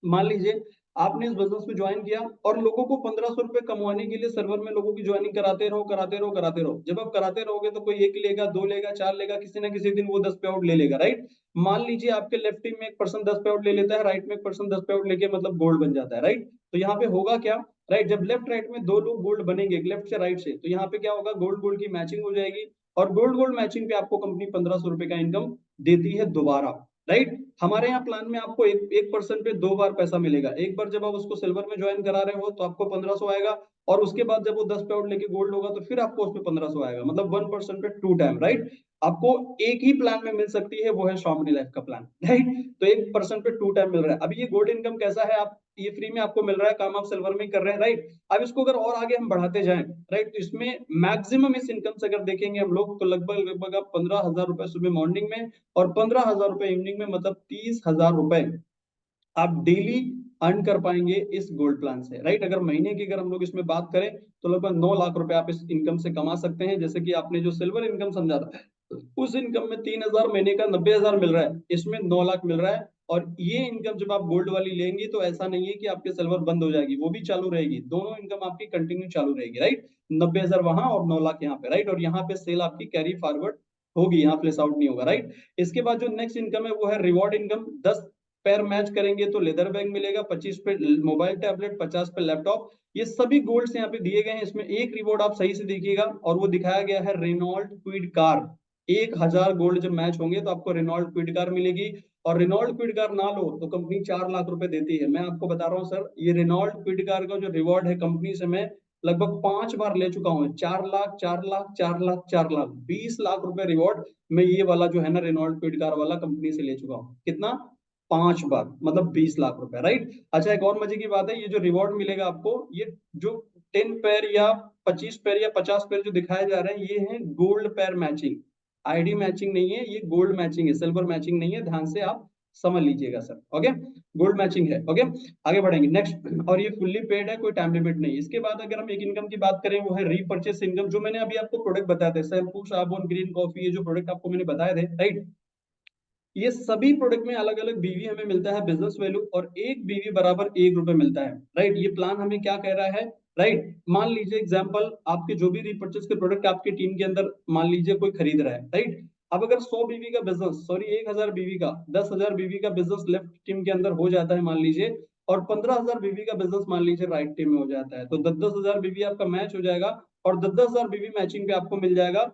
मान लीजिए आपने इस बिजनेस में ज्वाइन किया और लोगों को 1500 रुपए कमाने के लिए सर्वर में लोगों की ज्वाइनिंग कराते रहो कराते रहो कराते रहो। जब आप कराते रहोगे तो कोई एक लेगा, दो लेगा, चार लेगा, किसी ना किसी दिन वो 10 पे आउट ले लेगा, राइट। मान लीजिए आपके लेफ्ट टीम में एक पर्सन 10 पे आउट ले लेता है, राइट में एक पर्सन 10 पे आउट लेके मतलब गोल्ड बन जाता है, राइट। तो यहाँ पे होगा क्या, राइट, जब लेफ्ट राइट में दो लोग गोल्ड बनेंगे, लेफ्ट से राइट से, तो यहाँ पे क्या होगा, गोल्ड गोल्ड की मैचिंग हो जाएगी, और गोल्ड गोल्ड मैचिंग पे आपको कंपनी 1500 रुपए का इनकम देती है दोबारा, राइट। हमारे यहाँ प्लान में आपको एक पर्सन पे 2 बार पैसा मिलेगा। एक बार जब आप उसको सिल्वर में ज्वाइन करा रहे हो तो आपको 1500 आएगा, और उसके बाद जब वो 10 पे आउट लेके गोल्ड होगा तो फिर आपको उसमें 1500 आएगा, मतलब 1% पे 2 टाइम, राइट। आपको एक ही प्लान में मिल सकती है, वो है स्वामिनी लाइफ का प्लान, राइट। तो 1% पे 2 टाइम मिल रहा है। अभी ये गोल्ड इनकम कैसा है, आप ये फ्री में आपको मिल रहा है, काम आप सिल्वर में कर रहे हैं, राइट। अब इसको अगर और आगे हम बढ़ाते जाएं, राइट, तो इसमें मैक्सिमम इस इनकम से अगर देखेंगे हम लोग तो लगभग लगभग आप 15,000 रुपए सुबह मॉर्निंग में और 15,000 रुपए इवनिंग में, मतलब 30,000 रुपए आप डेली अर्न कर पाएंगे इस गोल्ड प्लान से, राइट। अगर महीने की अगर हम लोग इसमें बात करें तो लगभग 9 लाख रुपए आप इस इनकम से कमा सकते हैं। जैसे कि आपने जो सिल्वर इनकम समझा था, उस इनकम में 3,000 महीने का 90,000 मिल रहा है, इसमें 9 लाख मिल रहा है। और ये इनकम जब आप गोल्ड वाली लेंगे तो ऐसा नहीं है कि आपके सिल्वर बंद हो जाएगी, वो भी चालू रहेगी, दोनों इनकम आपकी कंटिन्यू चालू रहेगी, राइट। 90,000 वहां और 9 लाख यहाँ पे, राइट। और यहाँ पे सेल आपकी कैरी फॉरवर्ड होगी, यहाँ फ्लेश आउट नहीं होगा, राइट। इसके बाद जो नेक्स्ट इनकम है वो है रिवॉर्ड इनकम। 10 पैर मैच करेंगे तो लेदर बैग मिलेगा, 25 पे मोबाइल टैबलेट, 50 पे लैपटॉप। ये सभी गोल्ड्स यहाँ पे दिए गए हैं। इसमें एक रिवॉर्ड आप सही से देखिएगा, और वो दिखाया गया है रेनॉल्ट क्विड कार। 1,000 गोल्ड जब मैच होंगे तो आपको रेनॉल्ट क्विड कार मिलेगी। और रेनॉल्ट क्विड कार ना लो तो कंपनी 4 लाख रुपए देती है। मैं आपको बता रहा हूँ सर, ये रेनॉल्ट क्विड कार का जो रिवॉर्ड है कंपनी से मैं लगभग 5 बार ले चुका हूँ। 4 लाख, 4 लाख, 4 लाख, 4 लाख, 20 लाख रुपए रिवॉर्ड मैं ये वाला जो है ना रेनॉल्ट क्विड कार वाला कंपनी से ले चुका हूँ। कितना, 5 बार, मतलब 20 लाख रुपए, राइट। अच्छा, एक और मजे की बात है, ये जो रिवॉर्ड मिलेगा आपको, ये जो 10 पैर या 25 पैर या 50 पैर जो दिखाए जा रहे हैं, ये है गोल्ड पैर मैचिंग, आईडी मैचिंग नहीं है, ये गोल्ड मैचिंग है, सिल्वर मैचिंग नहीं है। ध्यान से आप समझ लीजिएगा सर, ओके। गोल्ड मैचिंग है, ओके। आगे बढ़ेंगे नेक्स्ट, और ये फुल्ली पेड है, कोई टाइम लिमिट नहीं। इसके बाद अगर हम एक इनकम की बात करें वो है रीपर्चेस इनकम। जो मैंने अभी आपको प्रोडक्ट बताए थे, शैम्पू, साबुन, ग्रीन कॉफी, ये जो प्रोडक्ट आपको मैंने बताए थे, राइट, ये सभी प्रोडक्ट में अलग अलग बीवी हमें मिलता है बिजनेस वैल्यू, और एक बीवी बराबर 1 रुपए मिलता है, राइट। ये प्लान हमें क्या कह रहा है, राइट। मान लीजिए एग्जांपल, आपके जो भी रिपर्चेस के प्रोडक्ट आपकी टीम के अंदर मान लीजिए कोई खरीद रहा है, राइट। अब अगर 100 बीवी का बिजनेस, सॉरी 1,000 बीवी का, 10,000 बीवी का बिजनेस लेफ्ट टीम के अंदर हो जाता है मान लीजिए, और 15,000 बीवी का बिजनेस मान लीजिए राइट टीम में हो जाता है, तो 10,000 बीवी आपका मैच हो जाएगा, और 10,000 बीवी मैचिंग पे आपको मिल जाएगा,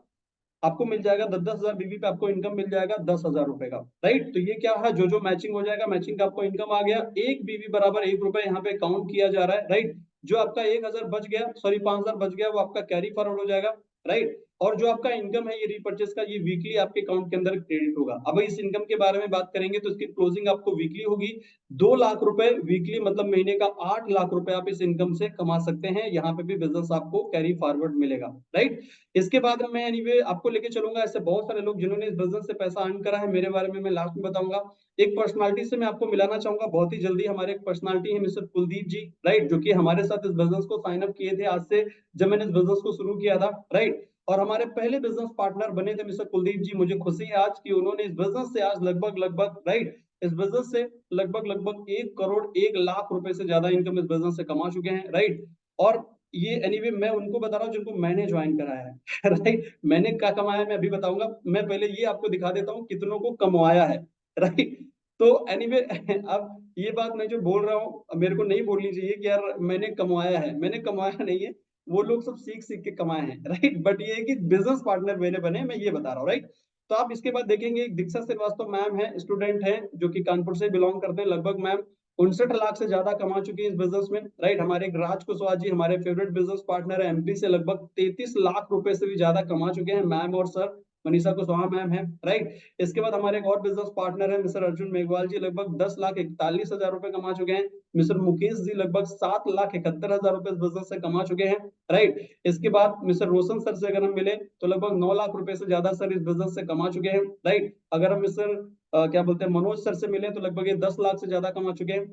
10,000 बीवी पे आपको इनकम मिल जाएगा 10,000 रुपए का, राइट। तो ये क्या है, जो जो मैचिंग हो जाएगा, मैचिंग का आपको इनकम आ गया। एक बीवी बराबर 1 रुपए यहाँ पे काउंट किया जा रहा है, राइट। जो आपका 1,000 बच गया, सॉरी 5,000 बच गया, वो आपका कैरी फॉरवर्ड हो जाएगा, राइट। और जो आपका इनकम है ये रीपर्चेस का, ये वीकली आपके अकाउंट के अंदर क्रेडिट होगा। अब इस इनकम के बारे में बात करेंगे तो इसकी क्लोजिंग आपको वीकली होगी। 2 लाख रुपए वीकली, मतलब महीने का 8 लाख रुपए आप इस इनकम से कमा सकते हैं। यहाँ पे भी बिजनेस आपको कैरी फॉरवर्ड मिलेगा, राइट। इसके बाद मैं एनीवे आपको लेके चलूंगा ऐसे बहुत सारे लोग जिन्होंने इस बिजनेस से पैसा अर्न करा है, मेरे बारे में मैं लास्ट में बताऊंगा। एक पर्सनालिटी से मैं आपको मिलाना चाहूंगा बहुत ही जल्दी। हमारे एक पर्सनालिटी है मिस्टर कुलदीप जी, राइट, जो कि हमारे साथ इस बिजनेस को साइन अप किए थे आज से, जब मैंने इस बिजनेस को शुरू किया था, राइट। और हमारे पहले बिजनेस पार्टनर बने थे मिस्टर कुलदीप जी। मुझे खुशी है आज कि उन्होंने इस बिजनेस से आज लगभग राइट, इस बिजनेस से लगभग 1 करोड़ 1 लाख रुपए से ज्यादा इनकम इस बिजनेस से कमा चुके हैं, राइट। और ये एनीवे मैं उनको बता रहा हूँ जिनको मैंने ज्वाइन कराया है राइट। मैंने क्या कमाया मैं अभी बताऊंगा। मैं पहले ये आपको दिखा देता हूँ कितनों को कमवाया है, राइट। तो एनीवे अब ये बात मैं जो बोल रहा हूँ मेरे को नहीं बोलनी चाहिए कि यार मैंने कमवाया है, मैंने कमाया नहीं है। वो लोग सब सीख सीख के कमाए हैं, राइट। बट ये है कि बिजनेस पार्टनर मेरे बने, मैं ये बता रहा हूँ, राइट। तो आप इसके बाद देखेंगे एक दीक्षा श्रीवास्तव मैम है, स्टूडेंट है जो कि कानपुर से बिलोंग करते हैं। लगभग मैम 59 लाख से ज्यादा कमा चुकी है इस बिजनेस में, राइट। हमारे एक राज कुशवाहा जी हमारे फेवरेट बिजनेस पार्टनर है, एमपी से लगभग 33 लाख रुपए से भी ज्यादा कमा चुके हैं मैम और सर। मनीषा कुशवाहा मैम है, राइट। इसके बाद हमारे एक और बिजनेस पार्टनर है मिस्टर अर्जुन मेघवाल जी, लगभग 10,41,000 रुपए कमा चुके हैं। मिस्टर मुकेश जी लगभग 7,71,000 रुपए इस बिजनेस से कमा चुके हैं, राइट। इसके बाद मिस्टर रोशन सर से अगर हम मिले तो लगभग 9 लाख रुपए से ज्यादा सर इस बिजनेस से कमा चुके हैं, राइट। अगर हम मिस्टर क्या बोलते हैं मनोज सर से मिले तो लगभग ये 10 लाख से ज्यादा कमा चुके हैं,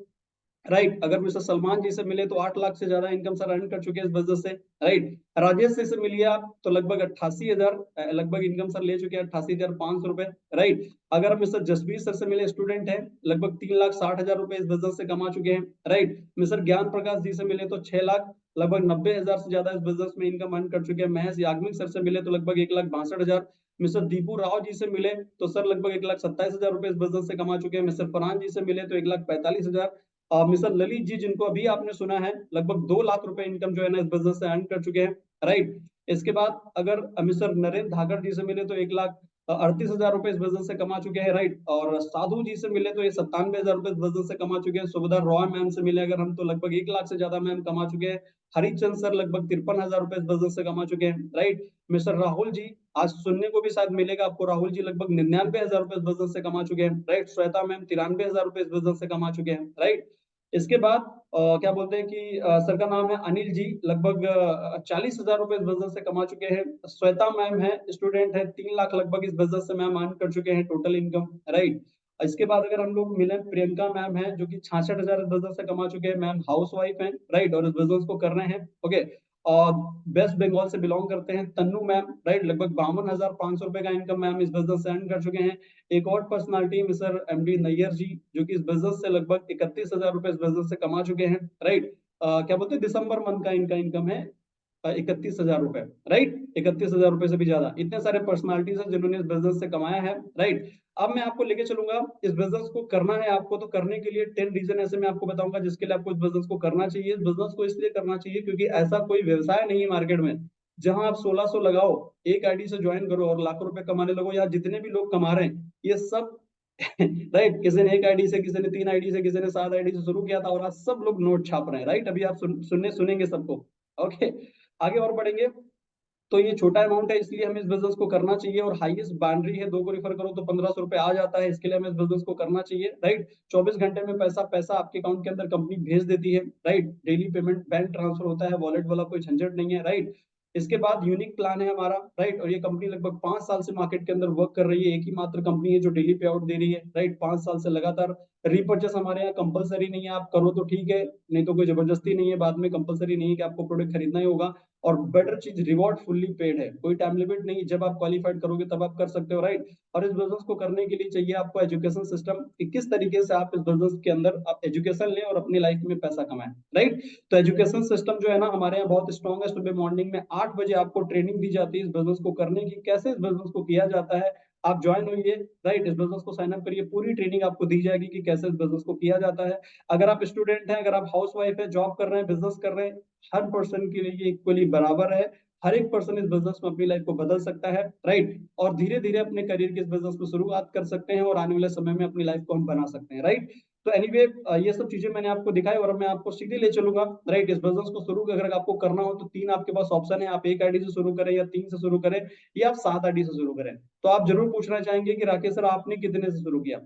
राइट। अगर मिस्टर सलमान जी से मिले तो 8 लाख से ज्यादा इनकम सर अर्न कर चुके हैं इस बिजनेस से, राइट। राजेश जी से मिलिए आप तो लगभग 88,000 लगभग इनकम सर ले चुके हैं, 88,500 रुपए, राइट। अगर हम मिस्टर जसबीर सर से मिले, स्टूडेंट है, लगभग 3,60,000 रुपए इस बिजनेस से कमा चुके हैं, राइट। मिस्टर ज्ञान प्रकाश जी से मिले तो 6 लाख लगभग 90,000 से ज्यादा इस बिजनेस में इनकम अर्न कर चुके हैं। महेश याग्निक सर से मिले तो लगभग 1,62,000। मिस्टर दीपू राव जी से मिले तो सर लगभग 1,27,000 रुपए इस बिजनेस से कमा चुके हैं। मिस्टर फरहान जी से मिले तो 1,45,000। मिस्टर ललित जी जिनको अभी आपने सुना है लगभग 2 लाख रुपए इनकम जो है ना इस बिजनेस से अर्न कर चुके हैं, राइट। इसके बाद अगर मिस्टर नरेंद्र धाकड़ जी से मिले तो 1,38,000 रुपए इस बिजनेस से कमा चुके हैं, राइट। और साधु जी से मिले तो ये 97,000 रुपए इस बिजनेस से कमा चुके हैं। सुभद्रा रॉय मैम से मिले अगर हम तो लगभग 1 लाख से ज्यादा मैम कमा चुके हैं। हरिचंद सर लगभग 53,000 रुपए इस बिजनेस से कमा चुके हैं, राइट। मिस्टर राहुल जी आज सुनने को भी शायद मिलेगा आपको, राहुल जी लगभग 99,000 रुपए इस बिजनेस से कमा चुके हैं, राइट। श्वेता मैम 93,000 रुपए इस बिजनेस से कमा चुके हैं, राइट। इसके बाद क्या बोलते हैं कि सर का नाम है अनिल जी, लगभग 40,000 रुपए इस बिजनेस से कमा चुके हैं। श्वेता मैम है, स्टूडेंट है, 3 लाख लगभग इस बिजनेस से मैम अर्न कर चुके हैं टोटल इनकम, राइट। इसके बाद अगर हम लोग मिले, प्रियंका मैम है जो कि 66,000 इस बिजनेस से कमा चुके हैं। मैम हाउस वाइफ है, राइट, और इस बिजनेस को कर रहे हैं, ओके। और वेस्ट बंगाल से बिलोंग करते हैं तन्नू मैम, राइट, लगभग 52,500 रुपए का इनकम मैम इस बिजनेस से अर्न कर चुके हैं। एक और पर्सनालिटी मिस्टर एमडी नैयर जी जो कि इस बिजनेस से लगभग 31,000 रुपए इस बिजनेस से कमा चुके हैं, राइट। क्या बोलते हैं दिसंबर मंथ का इनका इनकम है 31,000 रुपए, राइट। 31,000 रुपए से भी ज्यादा इतने सारे पर्सनालिटीज हैं जिन्होंने इस बिजनेस से कमाया है, राइट। अब मैं आपको लेके चलूंगा, इस बिजनेस को करना है आपको तो करने के लिए 10 रीजन ऐसे मैं आपको बताऊंगा जिसके लिए आपको इस बिजनेस को करना चाहिए। इस बिजनेस को इसलिए करना चाहिए क्योंकि ऐसा कोई व्यवसाय नहीं है मार्केट में जहां आप 1600 लगाओ, एक आईडी से ज्वाइन करो और लाखों रुपए कमाने लगो। या जितने भी लोग कमा रहे हैं ये सब राइट, किसी ने एक आईडी से, किसी ने 3 आईडी से, किसी ने 7 आईडी से शुरू किया था और आज सब लोग नोट छाप रहे हैं, राइट। अभी आप सुनेंगे सबको, ओके। आगे और बढ़ेंगे तो ये छोटा अमाउंट है इसलिए हमें इस बिजनेस को करना चाहिए। और हाईएस्ट बाउंड्री है, 2 को रेफर करो तो 1,500 रुपए आ जाता है, इसके लिए हमें इस बिजनेस को करना चाहिए, राइट। 24 घंटे में पैसा पैसा आपके अकाउंट के अंदर कंपनी भेज देती है, right. Daily payment bank transfer होता है, वॉलेट वाला कोई झंझट नहीं है, राइट। इसके बाद यूनिक प्लान है हमारा, राइट। और ये कंपनी लगभग 5 साल से मार्केट के अंदर वर्क कर रही है, एक ही मात्र कंपनी है जो डेली पे आउट दे रही है, राइट। 5 साल से लगातार। रीपर्चेस हमारे यहाँ कंपलसरी नहीं है, आप करो तो ठीक है, नहीं तो कोई जबरदस्ती नहीं है, बाद में कंपलसरी नहीं है कि आपको प्रोडक्ट खरीदना ही होगा। और बेटर चीज, रिवॉर्ड फुल्ली पेड है, कोई टाइम लिमिट नहीं, जब आप क्वालिफाइड करोगे तब आप कर सकते हो, राइट। और इस बिजनेस को करने के लिए चाहिए आपको एजुकेशन सिस्टम कि किस तरीके से आप इस बिजनेस के अंदर आप एजुकेशन लें और अपनी लाइफ में पैसा कमाएं, राइट। तो एजुकेशन सिस्टम जो है ना हमारे यहाँ बहुत स्ट्रॉन्ग है। सुबह मॉर्निंग में 8 बजे आपको ट्रेनिंग दी जाती है इस बिजनेस को करने की, कैसे इस बिजनेस को किया जाता है। आप ज्वाइन होइए, राइट, इस बिजनेस को साइन अप करिए, पूरी ट्रेनिंग आपको दी जाएगी कि कैसे इस बिजनेस को किया जाता है। अगर आप स्टूडेंट हैं, अगर आप हाउस वाइफ है, जॉब कर रहे हैं, बिजनेस कर रहे हैं, हर पर्सन के लिए इक्वली बराबर है। हर एक पर्सन इस बिजनेस में अपनी लाइफ को बदल सकता है, राइट। और धीरे धीरे अपने करियर के इस बिजनेस को शुरुआत कर सकते हैं और आने वाले समय में अपनी लाइफ को हम बना सकते हैं, राइट। तो एनीवे ये सब चीजें मैंने आपको दिखाई और अब मैं आपको सीधे ले चलूंगा, राइट। इस बिजनेस को शुरू अगर आपको करना हो तो 3 आपके पास ऑप्शन है, आप एक आईडी से शुरू करें या 3 से शुरू करें या आप 7 आईडी से शुरू करें। तो आप जरूर पूछना चाहेंगे कि राकेश सर आपने कितने से शुरू किया,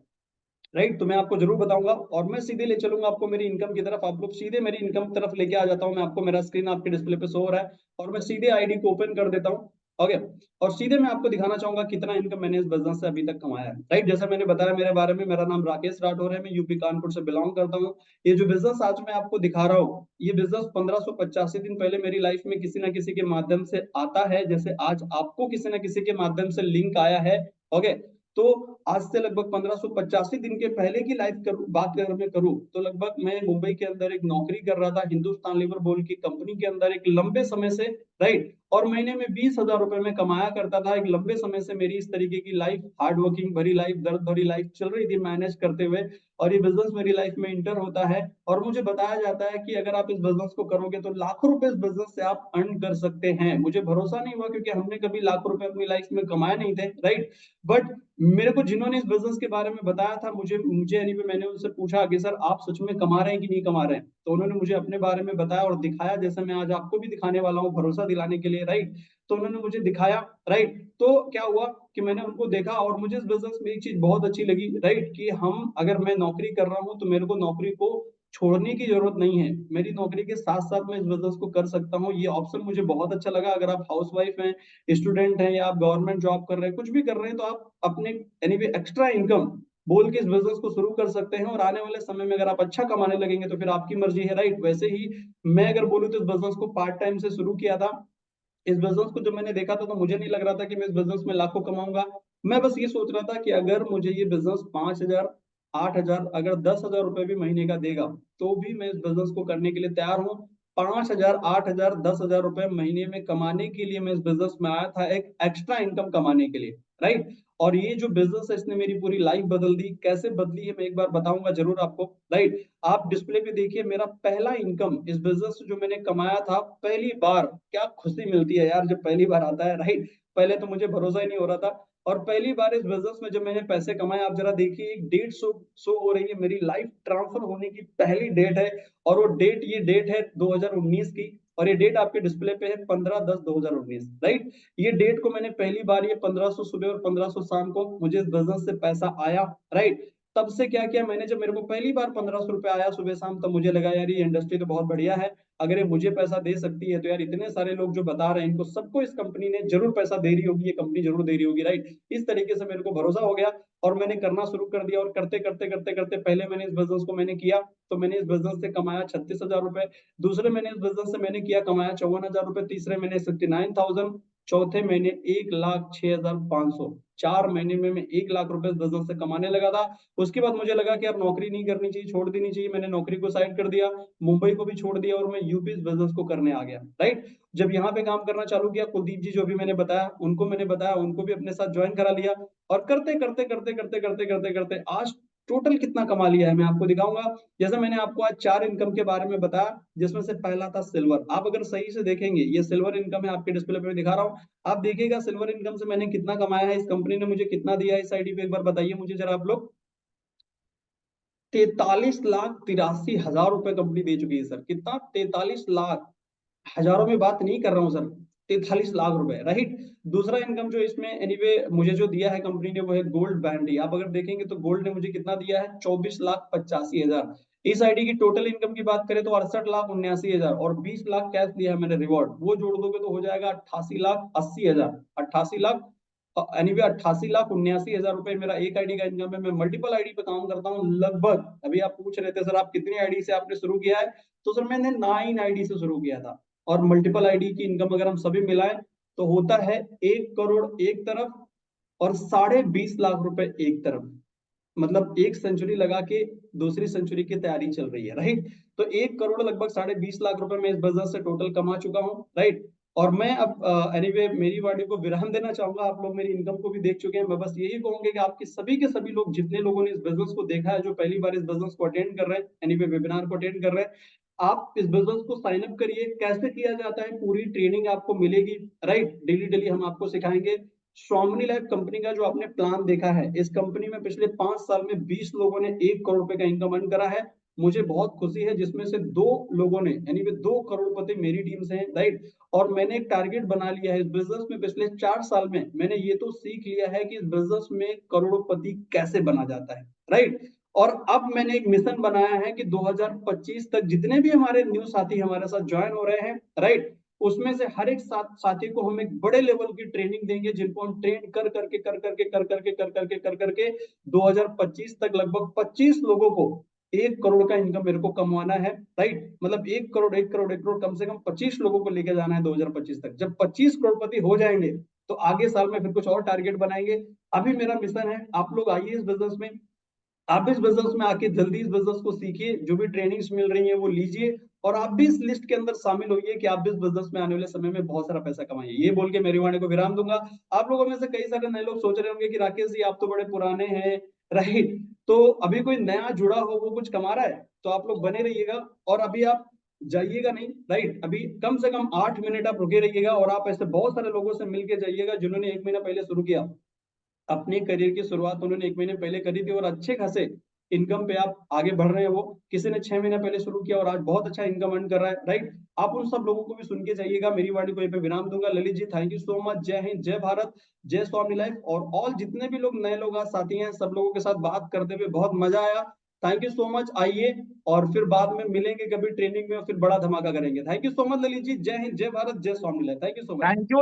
राइट। तो मैं आपको जरूर बताऊंगा और मैं सीधे ले चलूंगा आपको मेरी इनकम की तरफ। आप लोग सीधे मेरी इनकम तरफ लेके आ जाता हूँ मैं आपको, मेरा स्क्रीन आपके डिस्प्ले पे शो हो रहा है और मैं सीधे आईडी को ओपन कर देता हूँ। ओके। और सीधे मैं आपको दिखाना चाहूंगा कितना इनकम मैंने इस बिजनेस से अभी तक कमाया है, राइट। जैसा मैंने बताया मेरे बारे में, मेरा नाम राकेश राठौर है, मैं यूपी कानपुर से बिलोंग करता हूँ। ये जो बिजनेस आज मैं आपको दिखा रहा हूँ, ये बिजनेस 1585 दिन पहले मेरी लाइफ में किसी ना किसी के माध्यम से आता है, जैसे आज आपको किसी ना किसी के माध्यम से लिंक आया है। ओके। तो आज से लगभग 1585 दिन के पहले की लाइफ बात अगर मैं करूं, तो लगभग मैं मुंबई के अंदर एक नौकरी कर रहा था, हिंदुस्तान लीवर बोल की कंपनी के अंदर एक लंबे समय से, राइट। और महीने में 20,000 रुपए में कमाया करता था। एक लंबे समय से मेरी इस तरीके की लाइफ, हार्ड वर्किंग भरी लाइफ, दर्द भरी लाइफ चल रही थी मैनेज करते हुए। और ये बिजनेस मेरी लाइफ में इंटर होता है, और मुझे बताया जाता है कि अगर आप इस बिजनेस को करोगे तो लाखों रुपए इस बिजनेस से आप अर्न कर सकते हैं। मुझे भरोसा नहीं हुआ, क्योंकि हमने कभी लाखों रुपए अपनी लाइफ में कमाए नहीं थे, राइट। बट मेरे को जिन्होंने इस बिजनेस के बारे में बताया था, मुझे मुझे यानी कि मैंने उनसे पूछा कि सर आप सच में कमा रहे हैं कि नहीं कमा रहे हैं, तो उन्होंने मुझे अपने बारे में बताया और दिखाया, जैसे मैं आज आपको भी दिखाने वाला हूँ भरोसा दिलाने के लिए, राइट। तो उन्होंने मुझे दिखाया, राइट। तो क्या हुआ कि मैंने उनको देखा, और मुझे इस बिजनेस में एक चीज बहुत अच्छी लगी, राइट, कि हम अगर मैं नौकरी कर रहा हूँ तो मेरे को नौकरी को छोड़ने की जरूरत नहीं है, मेरी नौकरी के साथ साथ मैं इस बिजनेस को कर सकता हूँ। ये ऑप्शन मुझे बहुत अच्छा लगा। अगर आप हाउस वाइफ हैं, स्टूडेंट हैं, या आप गवर्नमेंट जॉब कर रहे हैं, कुछ भी कर रहे हैं, तो आप अपने यानी कि एक्स्ट्रा इनकम बोल के इस बिजनेस को शुरू कर सकते हैं। और आने वाले समय में अगर आप अच्छा कमाने लगेंगे तो फिर आपकी मर्जी है, राइट। वैसे ही मैं अगर बोलूँ तो इस बिजनेस को पार्ट टाइम से शुरू किया था। इस बिजनेस को जब मैंने देखा था तो मुझे नहीं लग रहा था कि मैं इस बिजनेस में लाखों कमाऊंगा। मैं बस ये सोच रहा था कि अगर मुझे ये बिजनेस 5,000, 8,000, अगर 10,000 रुपए भी महीने का देगा, तो भी मैं इस बिजनेस को करने के लिए तैयार हूँ। 5,000, 8,000, 10,000 रुपए महीने में कमाने के लिए मैं इस बिजनेस में आया था, एक एक्स्ट्रा इनकम कमाने के लिए, राइट। और ये जो बिजनेस है, इसने मेरी पूरी लाइफ बदल दी। कैसे बदली है मैं एक बार बताऊंगा जरूर आपको, राइट। आप डिस्प्ले पे देखिए, मेरा पहला इनकम इस बिजनेस से जो मैंने कमाया था पहली बार, क्या खुशी मिलती है यार जब पहली बार आता है, राइट। पहले तो मुझे भरोसा ही नहीं हो रहा था। और पहली बार इस बिजनेस में जब मैंने पैसे कमाए, आप जरा देखिए, एक डेट शो हो रही है, मेरी लाइफ ट्रांसफर होने की पहली डेट है। और वो डेट, ये डेट है 2019 की। और ये डेट आपके डिस्प्ले पे है 15/10/2019, राइट। ये डेट को मैंने पहली बार, ये 1500 सुबह और 1500 शाम को मुझे इस बिजनेस से पैसा आया, राइट। तब से क्या किया मैंने, जब मेरे को पहली बार 1500 रुपए आया सुबह शाम, तब मुझे लगा यार ये इंडस्ट्री तो बहुत बढ़िया है। अगर ये मुझे पैसा दे सकती है, तो यार इतने सारे लोग जो बता रहे हैं, इनको सबको इस कंपनी ने जरूर पैसा दे रही होगी, ये कंपनी जरूर दे रही होगी, राइट। इस तरीके से मेरे को भरोसा हो गया, और मैंने करना शुरू कर दिया। और करते करते करते करते पहले मैंने इस बिजनेस को मैंने किया, तो मैंने इस बिजनेस से कमाया 36,000 रुपए। दूसरे महीने इस बिजनेस से मैंने किया, कमाया 54,000 रुपए। तीसरे महीने 69,000। चौथे महीने 1,06,500। 4 महीने में मैं 1 लाख रुपए इस बिजनेस से कमाने लगा था। उसके बाद मुझे लगा कि यार नौकरी नहीं करनी चाहिए, छोड़ देनी चाहिए। मैंने नौकरी को साइड कर दिया, मुंबई को भी छोड़ दिया, और मैं यूपी इस बिजनेस को करने आ गया, राइट। जब यहाँ पे काम करना चालू किया, कुलदीप जी जो भी मैंने बताया, उनको मैंने बताया, उनको भी अपने साथ ज्वाइन करा लिया। और करते करते करते करते करते करते करते आज टोटल कितना कमा लिया है मैं आपको दिखाऊंगा। जैसे मैंने आपको आज 4 इनकम के बारे में बताया, जिसमें से पहला था सिल्वर। आप अगर सही से देखेंगे, ये सिल्वर इनकम है, आपके डिस्प्ले पे दिखा रहा हूँ। आप देखिएगा सिल्वर इनकम से मैंने कितना कमाया है, इस कंपनी ने मुझे कितना दिया है। इस आईडी पे एक बार बताइए मुझे जरा आप लोग। 43,83,000 रुपए कंपनी दे चुकी है सर। कितना? 43 लाख। हजारों में बात नहीं कर रहा हूँ सर, 43 लाख रुपए, राइट। दूसरा इनकम जो इसमें एनीवे मुझे जो दिया है कंपनी ने, वो है गोल्ड बैंड। आप अगर देखेंगे तो गोल्ड ने मुझे कितना दिया है, 24,85,000। इस आईडी की टोटल इनकम की बात करें तो 68,79,000, और 20 लाख कैश दिया है मैंने रिवॉर्ड, वो जोड़ दोगे तो हो जाएगा 88,80,000। 88 लाख, एनीवे 88,79,000 रुपए मेरा एक आईडी का इनकम है। मैं मल्टीपल आईडी पे काम करता हूँ लगभग। अभी आप पूछ रहे थे सर आप कितनी आईडी से आपने शुरू किया है, तो सर मैंने 9 आईडी से शुरू किया था। और मल्टीपल आईडी की इनकम अगर हम सभी मिलाएं तो होता है 1 करोड़ एक तरफ, और 20.5 लाख रुपए एक तरफ। मतलब एक सेंचुरी लगा के दूसरी सेंचुरी की तैयारी चल रही है, राइट। तो 1 करोड़ लगभग 20.5 लाख रुपए मैं इस बिजनेस से टोटल कमा चुका हूँ, राइट। और मैं अब एनीवे मेरी वाणी को विराम देना चाहूंगा। आप लोग मेरी इनकम को भी देख चुके हैं। मैं बस यही कहूंगा कि आपके सभी के सभी लोग, जितने लोगों ने इस बिजनेस को देखा है, जो पहली बार इस बिजनेस को अटेंड कर रहे हैं, एनीवे वेबिनार को अटेंड कर रहे हैं, आप इस बिजनेस को साइन अप करिए। कैसे किया जाता है पूरी ट्रेनिंग आपको मिलेगी, राइट। डेली डेली हम आपको सिखाएंगे। स्वामिनी लाइफ कंपनी का जो आपने प्लान देखा है, इस कंपनी में पिछले 5 साल में 20 लोगों ने 1 करोड़ रुपए का इनकम अर्न करा है। मुझे बहुत खुशी है, जिसमें से 2 लोगों ने, यानी वे 2 करोड़पति मेरी टीम से हैं, राइट। और मैंने एक टारगेट बना लिया है इस बिजनेस में। पिछले 4 साल में मैंने ये तो सीख लिया है कि इस बिजनेस में करोड़पति कैसे बना जाता है, राइट। और अब मैंने एक मिशन बनाया है कि 2025 तक जितने भी हमारे न्यू साथी हमारे साथ ज्वाइन हो रहे हैं, राइट, उसमें से हर एक साथी को हम एक बड़े लेवल की ट्रेनिंग देंगे, जिनको हम ट्रेन कर करके 2025 तक लगभग 25 लोगों को 1 करोड़ का इनकम मेरे को कमवाना है, राइट। मतलब 1 करोड़ 1 करोड़ 1 करोड़ कम से कम 25 लोगों को लेके जाना है 2025 तक। जब 25 करोड़पति हो जाएंगे तो आगे साल में फिर कुछ और टारगेट बनाएंगे। अभी मेरा मिशन है, आप लोग आइए इस बिजनेस में, आप इस बिजनेस में आके जल्दी इस बिजनेस को सीखिए, जो भी ट्रेनिंग्स मिल रही है वो लीजिए, और आप भी इस लिस्ट के अंदर शामिल होइए कि आप भी इस बिजनेस में आने वाले समय में बहुत सारा पैसा कमाइए। ये बोल के मेरी वाणी को विराम दूंगा। आप लोगों में से कई सारे नए लोग सोच रहे होंगे कि राकेश जी आप तो बड़े पुराने हैं, राइट, तो अभी कोई नया जुड़ा हो वो कुछ कमा रहा है, तो आप लोग बने रहिएगा। और अभी आप जाइएगा नहीं, राइट, अभी कम से कम 8 मिनट आप रुके रहिएगा, और आप ऐसे बहुत सारे लोगों से मिलके जाइएगा जिन्होंने 1 महीना पहले शुरू किया। अपने करियर की शुरुआत उन्होंने 1 महीने पहले करी थी और अच्छे खासे इनकम पे आप आगे बढ़ रहे हैं। वो किसी ने 6 महीने पहले शुरू किया और आज बहुत अच्छा इनकम अर्न कर रहा है, राइट। आप उन सब लोगों को भी सुन के जाइएगा। मेरी वाणी को यहाँ पे विराम दूंगा। Lalit ji thank you so much. जय हिंद, जय भारत, जय स्वामी लाइफ, और ऑल जितने भी लोग नए लोग आज साथी हैं, सब लोगों के साथ बात करते हुए बहुत मजा आया। Thank you so much. आइए और फिर बाद में मिलेंगे कभी ट्रेनिंग में और फिर बड़ा धमाका करेंगे। Thank you so much Lalit ji. जय हिंद, जय भारत, जय Swami life. Thank you so much.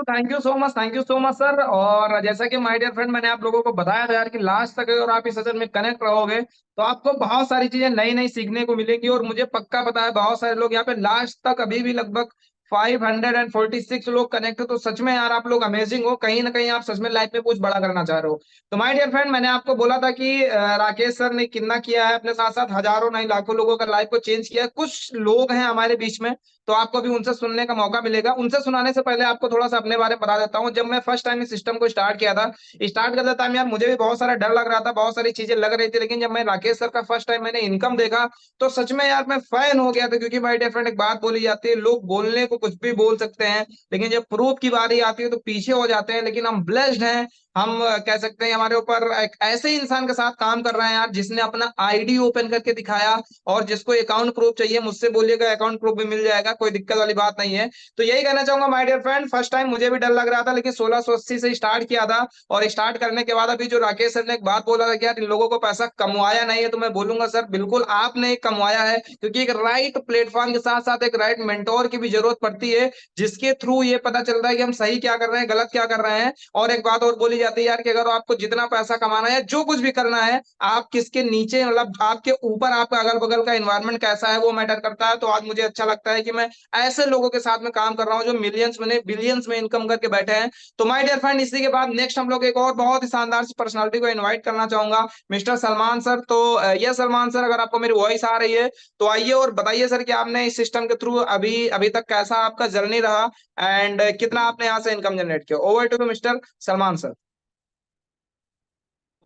Thank you so much, thank you so much sir. और जैसा कि माय डियर फ्रेंड, मैंने आप लोगों को बताया था यार कि लास्ट तक अगर आप इस सेशन में कनेक्ट रहोगे तो आपको बहुत सारी चीजें नई नई सीखने को मिलेगी। और मुझे पक्का पता है बहुत सारे लोग यहाँ पे लास्ट तक अभी भी लगभग 546 लोग कनेक्ट हो, तो सच में यार आप लोग अमेजिंग हो। कहीं ना कहीं आप सच में लाइफ में कुछ बड़ा करना चाह रहे हो। तो माय डियर फ्रेंड, मैंने आपको बोला था कि राकेश सर ने कितना किया है, अपने साथ साथ हजारों नहीं लाखों लोगों का लाइफ को चेंज किया है। कुछ लोग हैं हमारे बीच में, तो आपको भी उनसे सुनने का मौका मिलेगा। उनसे सुनाने से पहले आपको थोड़ा सा अपने बारे में बता देता हूँ। जब मैं फर्स्ट टाइम इस सिस्टम को स्टार्ट किया था, स्टार्ट करते टाइम यार मुझे भी बहुत सारा डर लग रहा था, बहुत सारी चीजें लग रही थी, लेकिन जब मैं राकेश सर का फर्स्ट टाइम मैंने इनकम देखा तो सच में यार मैं फैन हो गया था। क्योंकि भाई डिफरेंट एक बात बोली जाती है, लोग बोलने को कुछ भी बोल सकते हैं, लेकिन जब प्रूफ की बारी आती है तो पीछे हो जाते हैं। लेकिन हम ब्लेस्ड हैं, हम कह सकते हैं हमारे ऊपर एक ऐसे इंसान के साथ काम कर रहे हैं यार, जिसने अपना आईडी ओपन करके दिखाया। और जिसको अकाउंट प्रूफ चाहिए मुझसे बोलिएगा, अकाउंट प्रूफ भी मिल जाएगा, कोई दिक्कत वाली बात नहीं है। तो यही कहना चाहूंगा my dear friend, first time मुझे भी डर लग रहा था, लेकिन 1680 से स्टार्ट किया था। और स्टार्ट करने के बाद अभी जो राकेश सर ने एक बात बोला था कि यार इन लोगों को पैसा कमवाया नहीं है, तो मैं बोलूंगा सर बिल्कुल आपने कमवाया है। क्योंकि एक राइट प्लेटफॉर्म के साथ साथ एक राइट मेंटोर की भी जरूरत पड़ती है, जिसके थ्रू ये पता चलता है कि हम सही क्या कर रहे हैं, गलत क्या कर रहे हैं। और एक बात और बोली जाती है यार कि अगर आपको जितना पैसा कमाना है, जो कुछ भी करना है, आप किसके नीचे, मतलब आपके ऊपर आपका अगल बगल का एनवायरनमेंट कैसा है वो मैटर करता है। तो आज मुझे अच्छा लगता है कि मैं ऐसे लोगों के साथ में काम कर रहा हूँ जो मिलियंस में बिलियंस में इनकम करके बैठे हैं। तो माय डियर फ्रेंड, इसी के बाद नेक्स्ट हम लोग एक और बहुत ही शानदार पर्सनालिटी को इनवाइट करना चाहूंगा, मिस्टर सलमान सर। तो ये सलमान सर, अगर आपको मेरी वॉइस आ रही है तो आइए और बताइए सर कि आपने इस सिस्टम के थ्रू अभी अभी तक कैसा आपका जर्नी रहा, एंड कितना आपने यहाँ से इनकम जनरेट किया। Over to mister Salman sir.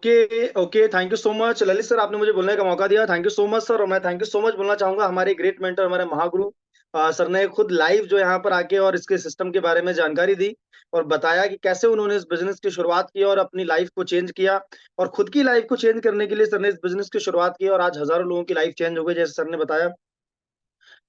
Okay okay, thank you so much Lalit sir, आपने मुझे बोलने का मौका दिया। Thank you so much sir. और मैं थैंक यू सो मच बोलना चाहूंगा हमारे ग्रेट मेंटर, हमारे महागुरु सर ने खुद लाइव जो यहाँ पर आके और इसके सिस्टम के बारे में जानकारी दी और बताया कि कैसे उन्होंने इस बिजनेस की शुरुआत की और अपनी लाइफ को चेंज किया। और खुद की लाइफ को चेंज करने के लिए सर ने इस बिजनेस की शुरुआत की और आज हजारों लोगों की लाइफ चेंज हो गई, जैसे सर ने बताया।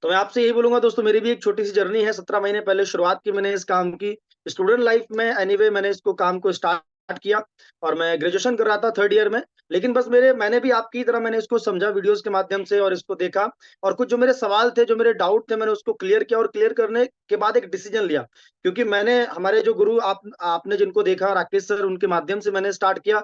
तो मैं आपसे यही बोलूंगा दोस्तों, मेरी भी एक छोटी सी जर्नी है। 17 महीने पहले शुरुआत की मैंने इस काम की, स्टूडेंट लाइफ में एनीवे मैंने इसको काम को स्टार्ट किया। और मैं ग्रेजुएशन कर रहा था 3rd ईयर में। लेकिन बस मैंने भी आपकी तरह मैंने इसको समझा वीडियोस के माध्यम से और इसको देखा। और कुछ जो मेरे सवाल थे, जो मेरे डाउट थे, मैंने उसको क्लियर किया और क्लियर करने के बाद एक डिसीजन लिया। क्योंकि मैंने हमारे जो गुरु आपने जिनको देखा, राकेश सर, उनके माध्यम से मैंने स्टार्ट किया।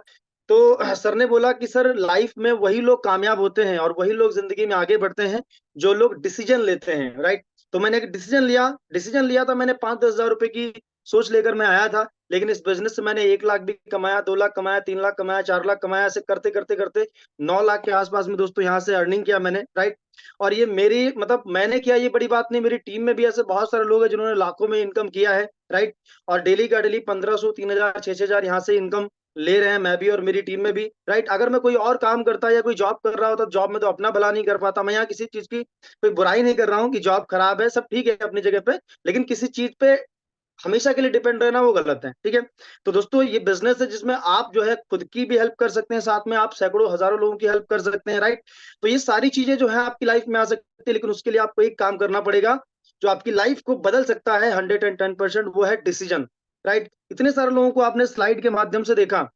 तो सर ने बोला कि सर लाइफ में वही लोग कामयाब होते हैं और वही लोग जिंदगी में आगे बढ़ते हैं जो लोग डिसीजन लेते हैं, राइट। तो मैंने एक डिसीजन लिया था। मैंने 5-10 हज़ार रुपए की सोच लेकर मैं आया था। लेकिन इस बिजनेस से मैंने 1 लाख भी कमाया, 2 लाख कमाया, 3 लाख कमाया, 4 लाख कमाया। ऐसे करते करते करते 9 लाख के आसपास में दोस्तों यहाँ से अर्निंग किया मैंने, राइट। और ये मेरी मतलब मैंने किया ये बड़ी बात नहीं, मेरी टीम में भी ऐसे बहुत सारे लोग हैं जिन्होंने लाखों में इनकम किया है, राइट। और डेली का डेली 1500, 3000, 6000 यहाँ से इनकम ले रहे हैं, मैं भी और मेरी टीम में भी, राइट। अगर मैं कोई और काम करता या कोई जॉब कर रहा होता, जॉब में तो अपना भला नहीं कर पाता। मैं यहाँ किसी चीज की कोई बुराई नहीं कर रहा हूँ कि जॉब खराब है, सब ठीक है अपनी जगह पे। लेकिन किसी चीज पे हमेशा के लिए डिपेंड रहना वो गलत है, ठीक है। तो दोस्तों ये बिजनेस है जिसमें आप जो है खुद की भी हेल्प कर सकते हैं, साथ में आप सैकड़ों हजारों लोगों की हेल्प कर सकते हैं, राइट। तो ये सारी चीजें जो है आपकी लाइफ में आ सकती है, लेकिन उसके लिए आपको एक काम करना पड़ेगा जो आपकी लाइफ को बदल सकता है 110%, वो है डिसीजन, राइट। इतने सारे लोगों को आपने स्लाइड के माध्यम से देखा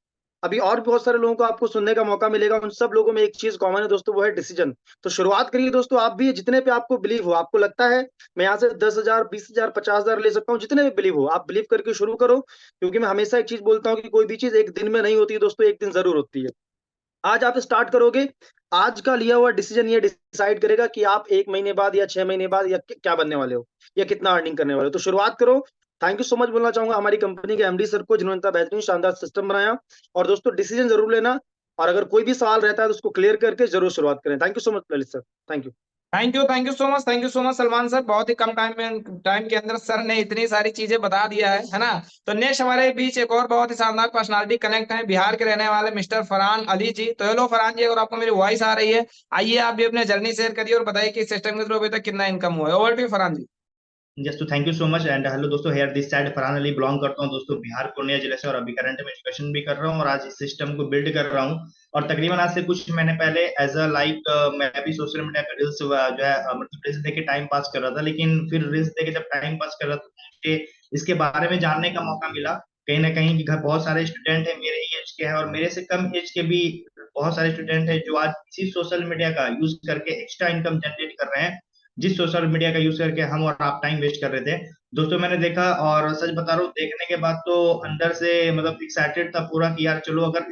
अभी और भी बहुत सारे लोगों को आपको सुनने का मौका मिलेगा। उन सब लोगों में एक चीज कॉमन है दोस्तों, वो है डिसीजन। तो शुरुआत करिए दोस्तों, आप भी जितने पे आपको बिलीव हो, आपको लगता है मैं यहाँ से 10,000, 20,000, 50,000 ले सकता हूँ, जितने भी बिलीव हो आप बिलीव करके शुरू करो। क्योंकि मैं हमेशा एक चीज बोलता हूँ कि कोई भी चीज एक दिन में नहीं होती है दोस्तों, एक दिन जरूर होती है। आज आप स्टार्ट करोगे, आज का लिया हुआ डिसीजन ये डिसाइड करेगा कि आप 1 महीने बाद या 6 महीने बाद या क्या बनने वाले हो, या कितना अर्निंग करने वाले हो। तो शुरुआत करो। थैंक यू सो मच बोलना चाहूंगा हमारी कंपनी के एमडी सर को, जिन्होंने इतना बेहतरीन शानदार सिस्टम बनाया। और दोस्तों डिसीजन जरूर लेना, और अगर कोई भी सवाल रहता है तो उसको क्लियर करके जरूर शुरुआत करें। Thank you so much Lalit sir, thank you. Thank you so much Salman sir. बहुत ही कम टाइम के अंदर सर ने इतनी सारी चीजें बता दिया है ना। तो नेक्स्ट हमारे बीच एक और बहुत ही शानदार पर्सनालिटी कनेक्ट है, बिहार के रहने वाले मिस्टर फरहान अली जी। तो हेलो फरहान जी, अगर आपको मेरी वॉइस आ रही है, आइए आप भी अपने जर्नी शेयर करिए और बताइए कि सिस्टम के थ्रू अभी तक कितना इनकम हुआ है। Over to you Farhan ji. Just to thank you so much and hello दोस्तों, here this side Farhan Ali belong करता हूं दोस्तों बिहार पूर्णिया जिले से, और अभी करंट में एजुकेशन भी कर रहा हूं और आज इस सिस्टम को बिल्ड कर रहा हूं। और तकरीबन आज से कुछ महीने पहले एज अ लाइक मैं भी सोशल मीडिया पे रील्स जो है मतलब रील्स देके टाइम पास कर रहा था, लेकिन फिर रील्स देके जब टाइम पास कर रहा था तो मुझे इसके बारे में जानने का मौका मिला कहीं ना कहीं कि घर बहुत सारे स्टूडेंट है मेरे ही एज के हैं और मेरे से कम एज के भी बहुत सारे स्टूडेंट है जो आज इसी सोशल मीडिया का यूज करके एक्स्ट्रा इनकम जनरेट कर रहे हैं, जिस सोशल मीडिया का यूज करके हम और आप टाइम वेस्ट कर रहे थे। दोस्तों मैंने देखा और सच बता रहा हूँ, देखने के बाद तो अंदर से मतलब एक्साइटेड था पूरा कि यार चलो अगर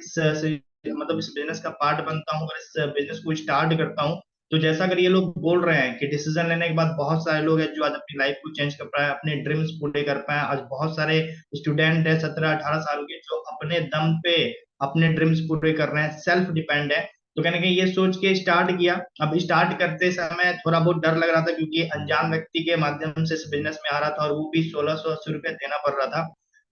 मतलब इस बिजनेस का पार्ट बनता हूँ और इस बिजनेस को स्टार्ट करता हूँ। तो जैसा अगर ये लोग बोल रहे हैं कि डिसीजन लेने के बाद बहुत सारे लोग हैं जो आज अपनी लाइफ को चेंज कर पाए, अपने ड्रीम्स पूरे कर पाए। आज बहुत सारे स्टूडेंट है 17-18 साल के जो अपने दम पे अपने ड्रीम्स पूरे कर रहे हैं, सेल्फ डिपेंड है। तो कहने के ये सोच के स्टार्ट किया। अब स्टार्ट करते समय थोड़ा बहुत डर लग रहा था क्योंकि अनजान व्यक्ति के माध्यम से इस बिजनेस में आ रहा था और वो भी 1680 रुपये देना पड़ रहा था।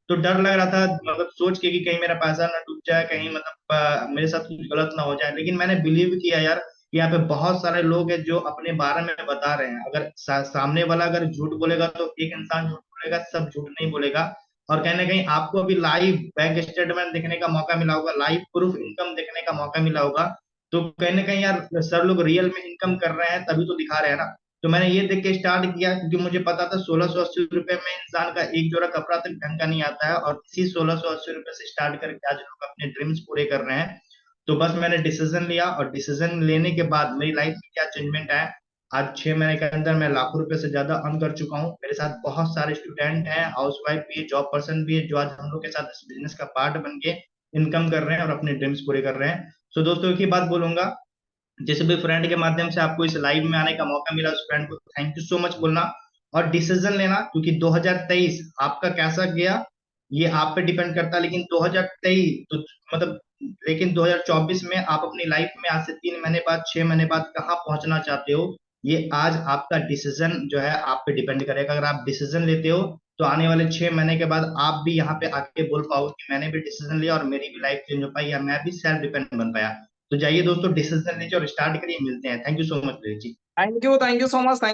तो डर लग रहा था मतलब सोच के कि कहीं मेरा पैसा ना डूब जाए, कहीं मतलब मेरे साथ कुछ गलत ना हो जाए। लेकिन मैंने बिलीव किया यार कि यहाँ पे बहुत सारे लोग हैं जो अपने बारे में बता रहे हैं। अगर सामने वाला अगर झूठ बोलेगा तो एक इंसान झूठ बोलेगा, सब झूठ नहीं बोलेगा। और कहीं ना कहीं आपको अभी लाइव बैंक स्टेटमेंट देखने का मौका मिला होगा, लाइव प्रूफ इनकम देखने का मौका मिला होगा। तो कहीं ना कहीं यार सर लोग रियल में इनकम कर रहे हैं तभी तो दिखा रहे हैं ना। तो मैंने ये देख के स्टार्ट किया क्योंकि मुझे पता था 1680 रुपये में इंसान का एक जोड़ा कपड़ा तक ढंग का नहीं आता है, और इसी 1680 रुपये से स्टार्ट करके आज लोग अपने ड्रीम्स पूरे कर रहे हैं। तो बस मैंने डिसीजन लिया और डिसीजन लेने के बाद मेरी लाइफ में क्या चेंजमेंट आया। आज 6 महीने के अंदर मैं लाखों रुपए से ज्यादा अर्न कर चुका हूँ। मेरे साथ बहुत सारे स्टूडेंट हैं, हाउस वाइफ भी है, जॉब पर्सन भी है, जो आज हम लोग के साथ इस बिजनेस का पार्ट बन के इनकम कर रहे हैं और अपने ड्रीम्स पूरे कर रहे हैं। सो दोस्तों एक ही बात बोलूंगा, जिस भी फ्रेंड के माध्यम से आपको इस लाइव में आने का मौका मिला उस फ्रेंड को थैंक यू सो मच बोलना। और डिसीजन लेना, क्योंकि 2023 आपका कैसा गया ये आप पे डिपेंड करता है, लेकिन 2023 तो मतलब लेकिन 2024 में आप अपनी लाइफ में आज से 3 महीने बाद 6 महीने बाद कहाँ पहुंचना चाहते हो, ये आज आपका डिसीजन जो है आप पे डिपेंड करेगा। अगर आप डिसीजन लेते हो तो आने वाले 6 महीने के बाद आप भी यहाँ पे आके बोल पाओ कि मैंने भी डिसीजन लिया और मेरी भी लाइफ चेंज हो पाई, या मैं भी सेल्फ डिपेंडेंट बन पाया। तो जाइए दोस्तों डिसीजन लीजिए और स्टार्ट करिए। मिलते हैं। थैंक यू सो मच जी। Thank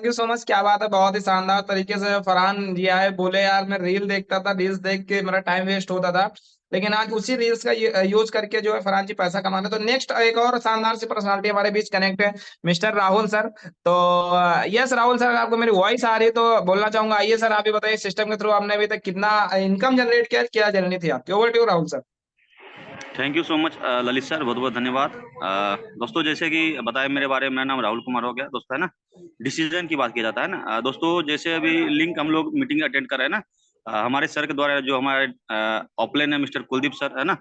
you so much. क्या बात है, बहुत ही शानदार तरीके से फरहान जी आए, बोले यार मैं रील देखता था, रील्स देख के मेरा टाइम वेस्ट होता था, लेकिन आज उसी रील्स का यूज करके जो है फरहान जी पैसा कमा रहे हैं। तो नेक्स्ट एक और शानदार सी पर्सनालिटी हमारे बीच कनेक्ट है, मिस्टर राहुल सर। तो यस राहुल सर, आपको मेरी वॉइस आ रही है तो बोलना चाहूंगा, आइए सर आप भी बताइए सिस्टम के थ्रू आपने अभी तक कितना इनकम जनरेट किया, क्या जर्नी थी आपकी। Over to you Rahul sir. Thank you so much Lalit sir, बहुत बहुत धन्यवाद। दोस्तों जैसे कि बताया मेरे बारे में, मेरा नाम राहुल कुमार हो गया दोस्तों, है ना। डिसीजन की बात किया जाता है ना दोस्तों, जैसे अभी लिंक हम लोग मीटिंग अटेंड कर रहे हैं ना, हमारे सर के द्वारा, जो हमारे ऑफलाइन है मिस्टर कुलदीप सर, है ना,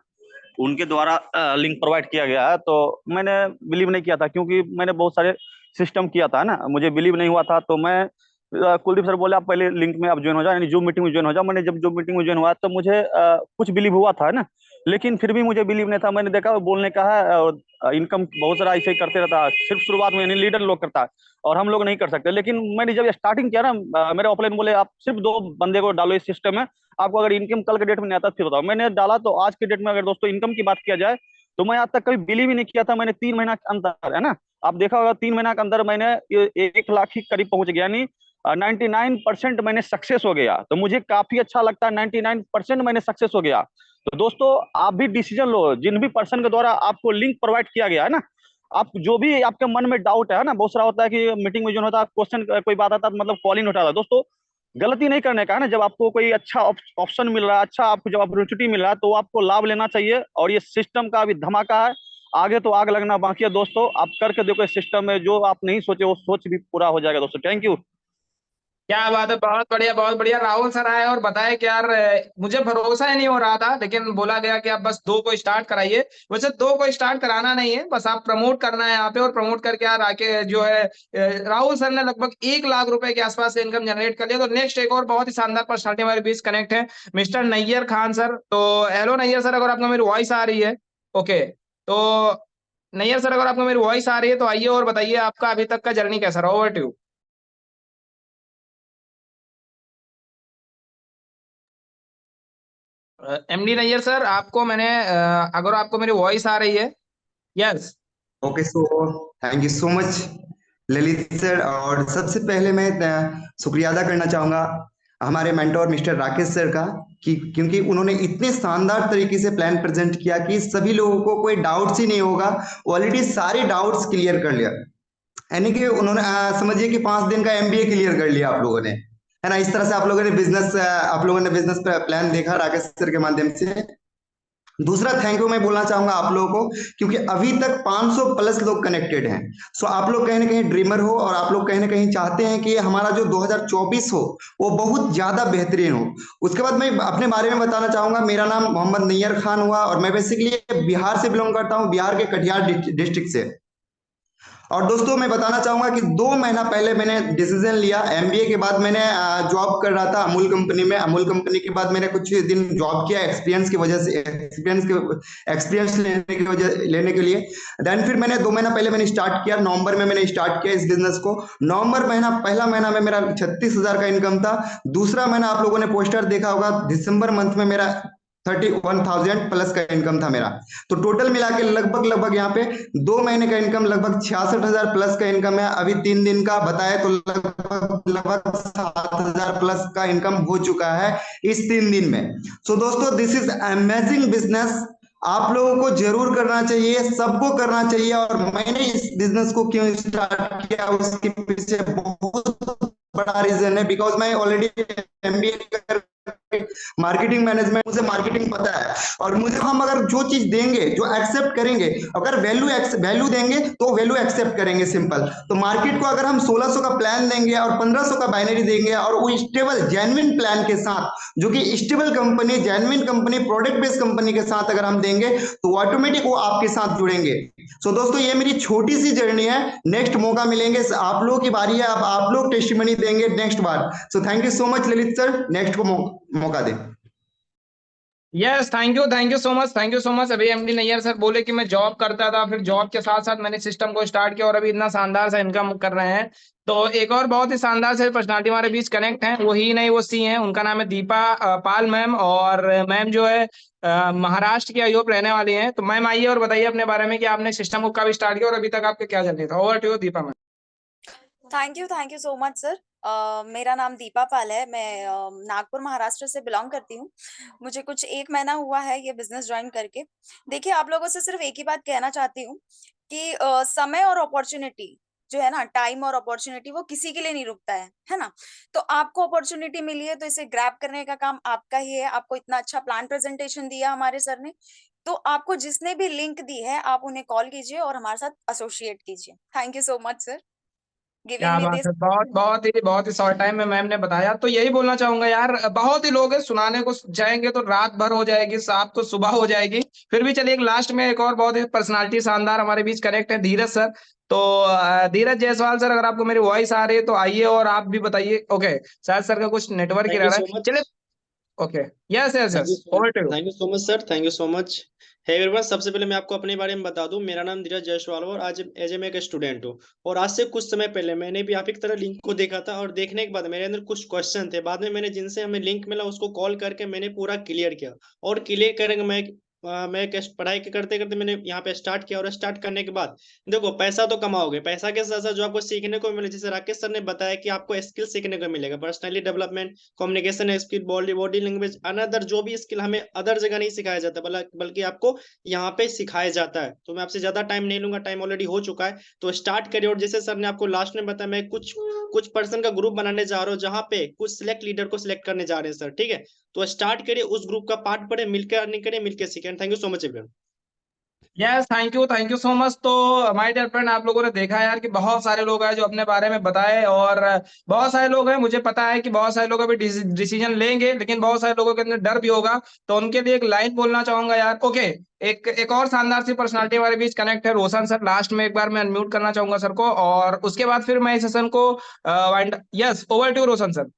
उनके द्वारा लिंक प्रोवाइड किया गया है। तो मैंने बिलीव नहीं किया था क्योंकि मैंने बहुत सारे सिस्टम किया था ना, मुझे बिलीव नहीं हुआ था। तो मैं कुलदीप सर बोले आप पहले लिंक में आप ज्वाइन हो जाओ, यानी जूम मीटिंग में ज्वाइन हो जाओ। मैंने जब जूम मीटिंग में ज्वाइन हुआ तो मुझे कुछ बिलीव हुआ था ना, लेकिन फिर भी मुझे बिलीव नहीं था। मैंने देखा वो बोलने का है इनकम बहुत सारा ऐसे ही करते रहता है, सिर्फ शुरुआत में यानी लीडर लोग करता है और हम लोग नहीं कर सकते। लेकिन मैंने जब स्टार्टिंग किया ना, मेरे ऑफलाइन बोले आप सिर्फ 2 बंदे को डालो इस सिस्टम में, आपको अगर इनकम कल के डेट में नहीं आता फिर बताओ। मैंने डाला तो आज के डेट में अगर दोस्तों इनकम की बात किया जाए तो मैं आज तक कभी बिलीव ही नहीं किया था। मैंने 3 महीना के अंदर, है ना, आप देखा होगा 3 महीना के अंदर मैंने 1 लाख ही करीब पहुंच गया, यानी 99% मैंने सक्सेस हो गया। तो मुझे काफी अच्छा लगता है, 99% मैंने सक्सेस हो गया। तो दोस्तों आप भी डिसीजन लो, जिन भी पर्सन के द्वारा आपको लिंक प्रोवाइड किया गया है ना, आप जो भी आपके मन में डाउट है ना, बहुत सारा होता है कि मीटिंग में जो होता है क्वेश्चन कोई बात आता है तो मतलब कॉल इन उठाता है दोस्तों, गलती नहीं करने का है ना। जब आपको कोई अच्छा ऑप्शन मिल रहा है, अच्छा आपको जब अपॉर्चुनिटी मिल रहा है, तो आपको लाभ लेना चाहिए। और ये सिस्टम का अभी धमाका है, आगे तो आग लगना बाकी है दोस्तों। आप करके देखो, सिस्टम में जो आप नहीं सोचे वो सोच भी पूरा हो जाएगा दोस्तों। Thank you. क्या बात है, बहुत बढ़िया बहुत बढ़िया। राहुल सर आए और बताए कि यार मुझे भरोसा ही नहीं हो रहा था, लेकिन बोला गया कि आप बस 2 को स्टार्ट कराइए। वैसे 2 को स्टार्ट कराना नहीं है, बस आप प्रमोट करना है यहाँ पे, और प्रमोट करके यार आके जो है राहुल सर ने लगभग 1 लाख रुपए के आसपास इनकम जनरेट कर लिया। तो नेक्स्ट एक और बहुत ही शानदार पर्सनालिटी हमारे बीच कनेक्ट है, मिस्टर नैयर खान सर। तो हेलो नैयर सर, अगर आपको मेरी वॉइस आ रही है, ओके, तो नैयर सर अगर आपको मेरी वॉइस आ रही है तो आइए और बताइए आपका अभी तक का जर्नी कैसा रहा। Over to you. MD Nayyar sir, आपको मैंने अगर आपको मेरी वॉइस आ रही है, yes. Okay, so thank you so much Lalit sir. और सबसे पहले मैं शुक्रिया अदा करना चाहूंगा हमारे मेंटोर मिस्टर राकेश सर का, कि क्योंकि उन्होंने इतने शानदार तरीके से प्लान प्रेजेंट किया कि सभी लोगों को कोई डाउट्स ही नहीं होगा। ऑलरेडी सारे डाउट्स क्लियर कर लिया, यानी कि उन्होंने समझिए कि 5 दिन का एमबीए क्लियर कर लिया आप लोगों ने, है ना। इस तरह से आप लोगों ने बिजनेस प्लान देखा राकेश सर के माध्यम से। दूसरा थैंक यू मैं बोलना चाहूंगा आप लोगों को, क्योंकि अभी तक 500 प्लस लोग कनेक्टेड हैं। सो आप लोग कहीं ना कहीं ड्रीमर हो, और आप लोग कहीं ना कहीं चाहते हैं कि हमारा जो 2024 हो वो बहुत ज्यादा बेहतरीन हो। उसके बाद मैं अपने बारे में बताना चाहूंगा। मेरा नाम मोहम्मद नैयर खान हुआ, और मैं बेसिकली बिहार से बिलोंग करता हूँ, बिहार के कटिहार डिस्ट्रिक्ट से। और दोस्तों मैं बताना चाहूंगा कि 2 महीना पहले मैंने डिसीजन लिया। एमबीए के बाद मैंने जॉब कर रहा था अमूल कंपनी में। अमूल कंपनी के बाद मैंने कुछ दिन जॉब किया एक्सपीरियंस की वजह से, एक्सपीरियंस लेने के लिए। देन फिर मैंने 2 महीना पहले मैंने स्टार्ट किया, नवंबर में मैंने स्टार्ट किया इस बिजनेस को। नवंबर महीना, पहला महीना में मेरा 36,000 का इनकम था। दूसरा महीना आप लोगों ने पोस्टर देखा होगा, दिसंबर मंथ में मेरा 31,000 प्लस का इनकम था मेरा। तो टोटल मिला के लगभग यहाँ पे 2 महीने का इनकम लगभग 66,000 प्लस का इनकम है। अभी 3 दिन का बताए तो लगभग 7,000 प्लस का इनकम हो चुका है इस 3 दिन में। सो दोस्तों, दिस इज अमेजिंग बिजनेस। आप लोगों को जरूर करना चाहिए, सबको करना चाहिए। और मैंने इस बिजनेस को क्यों स्टार्ट किया, उसके पीछे बहुत बड़ा रीजन है, बिकॉज मैं ऑलरेडी एमबीए कर मार्केटिंग मैनेजमेंट, मुझे मार्केटिंग पता है। और मुझे हम अगर जो चीज देंगे, जो एक्सेप्ट करेंगे, अगर वैल्यू देंगे तो वैल्यू एक्सेप्ट करेंगे, सिंपल। तो मार्केट को अगर हम 1600 का प्लान देंगे और 1500 का बाइनरी देंगे, और वो स्टेबल जेन्युइन प्लान के साथ, जो कि stable company, genuine company, product based company के साथ अगर हम देंगे, तो ऑटोमेटिक वो आपके साथ जुड़ेंगे। सो दोस्तों, ये मेरी छोटी सी जर्नी है। नेक्स्ट मौका मिलेंगे, आप लोगों की बारी है, अब आप लोग टेस्टिमनी देंगे next bar. So thank you so much Lalit sir, next को मौका दें। Yes, thank you so much, thank you so much. अभी एमडी नैयर सर बोले कि मैं जॉब करता था, फिर जॉब के साथ साथ मैंने सिस्टम को स्टार्ट किया और अभी इतना शानदार सा इनकम कर रहे हैं। तो एक और बहुत ही शानदार से पर्सनालिटी हमारे बीच कनेक्ट हैं, वो ही नहीं वो सी हैं। उनका नाम है दीपा पाल मैम, और मैम जो है महाराष्ट्र की आई होप रहने वाली हैं। तो मैम आइए और बताइए अपने बारे में कि आपने सिस्टम को कब स्टार्ट किया और अभी तक आपका क्या जर्नी था। Over to you Deepa ma'am. Thank you so much sir. मेरा नाम दीपा पाल है। मैं नागपुर महाराष्ट्र से बिलोंग करती हूँ। मुझे कुछ 1 महीना हुआ है ये बिजनेस ज्वाइन करके। देखिए, आप लोगों से सिर्फ एक ही बात कहना चाहती हूँ कि समय और अपॉर्चुनिटी जो है ना, टाइम और अपॉर्चुनिटी, वो किसी के लिए नहीं रुकता है ना। तो आपको अपॉर्चुनिटी मिली है तो इसे ग्रैब करने का काम आपका ही है। आपको इतना अच्छा प्लान प्रेजेंटेशन दिया हमारे सर ने, तो आपको जिसने भी लिंक दी है आप उन्हें कॉल कीजिए और हमारे साथ एसोसिएट कीजिए। Thank you so much sir giving क्या मी बात दिस। है, बहुत ही शॉर्ट टाइम में मैम ने बताया। तो यही बोलना चाहूंगा यार, बहुत ही लोग हैं, सुनाने को जाएंगे तो रात भर हो जाएगी, शाम को सुबह हो जाएगी। फिर भी चलिए, एक लास्ट में एक और बहुत ही पर्सनालिटी शानदार हमारे बीच कनेक्ट है, धीरज सर। तो धीरज जायसवाल सर, अगर आपको मेरी वॉइस आ रही है तो आइए और आप भी बताइए। ओके, शायद सर का कुछ नेटवर्क ही थैंक रह यू रहा सो है, चलिए। Much. Okay, yes yes thank you yes, over to you. Thank you so much sir, thank you so much. Hi everyone, सबसे पहले मैं आपको अपने बारे में बता दूं। मेरा नाम धीरज जायसवाल है और आज एज ए मैं एक स्टूडेंट हूँ। और आज से कुछ समय पहले मैंने भी आप एक तरह लिंक को देखा था, और देखने के बाद मेरे अंदर कुछ क्वेश्चन थे। बाद में मैंने जिनसे हमें लिंक मिला उसको कॉल करके मैंने पूरा क्लियर किया, और क्लियर करके मैं मैं पढ़ाई के करते करते मैंने यहाँ पे स्टार्ट किया, और स्टार्ट करने के बाद देखो पैसा तो कमाओगे, पैसा के साथ साथ जो आपको सीखने को मिले, जैसे राकेश सर ने बताया कि आपको स्किल सीखने को मिलेगा, personally development, communication skill, body language, another जो भी स्किल हमें अदर जगह नहीं सिखाया जाता, बल्कि आपको यहाँ पे सिखाया जाता है। तो मैं आपसे ज्यादा टाइम नहीं लूंगा, टाइम ऑलरेडी हो चुका है, तो स्टार्ट करिए। और जैसे सर ने आपको लास्ट में बताया, मैं कुछ पर्सन का ग्रुप बनाने जा रहा हूँ, जहाँ पे कुछ सिलेक्ट लीडर को सिलेक्ट करने जा रहे हैं सर, ठीक है। तो स्टार्ट करिए, उस ग्रुप का पार्ट पढ़े, मिलकर अर्निंग करिए, मिलकर सीखें। Thank you so much everyone. Yes, thank you so much. तो माय डियर फ्रेंड, आप लोगों ने देखा यार कि बहुत सारे लोग हैं जो अपने बारे में बताए, और बहुत सारे लोग हैं, मुझे पता है कि बहुत सारे लोग अभी डिसीजन लेंगे, लेकिन बहुत सारे लोगों के अंदर डर भी होगा। तो उनके लिए एक लाइन बोलना चाहूंगा यार। ओके, एक और शानदार सी पर्सनालिटी हमारे बीच कनेक्ट है, रोशन सर। लास्ट में एक बार मैं अनम्यूट करना चाहूंगा सर को, और उसके बाद फिर मैं इस सेशन को yes, over to Roshan sir.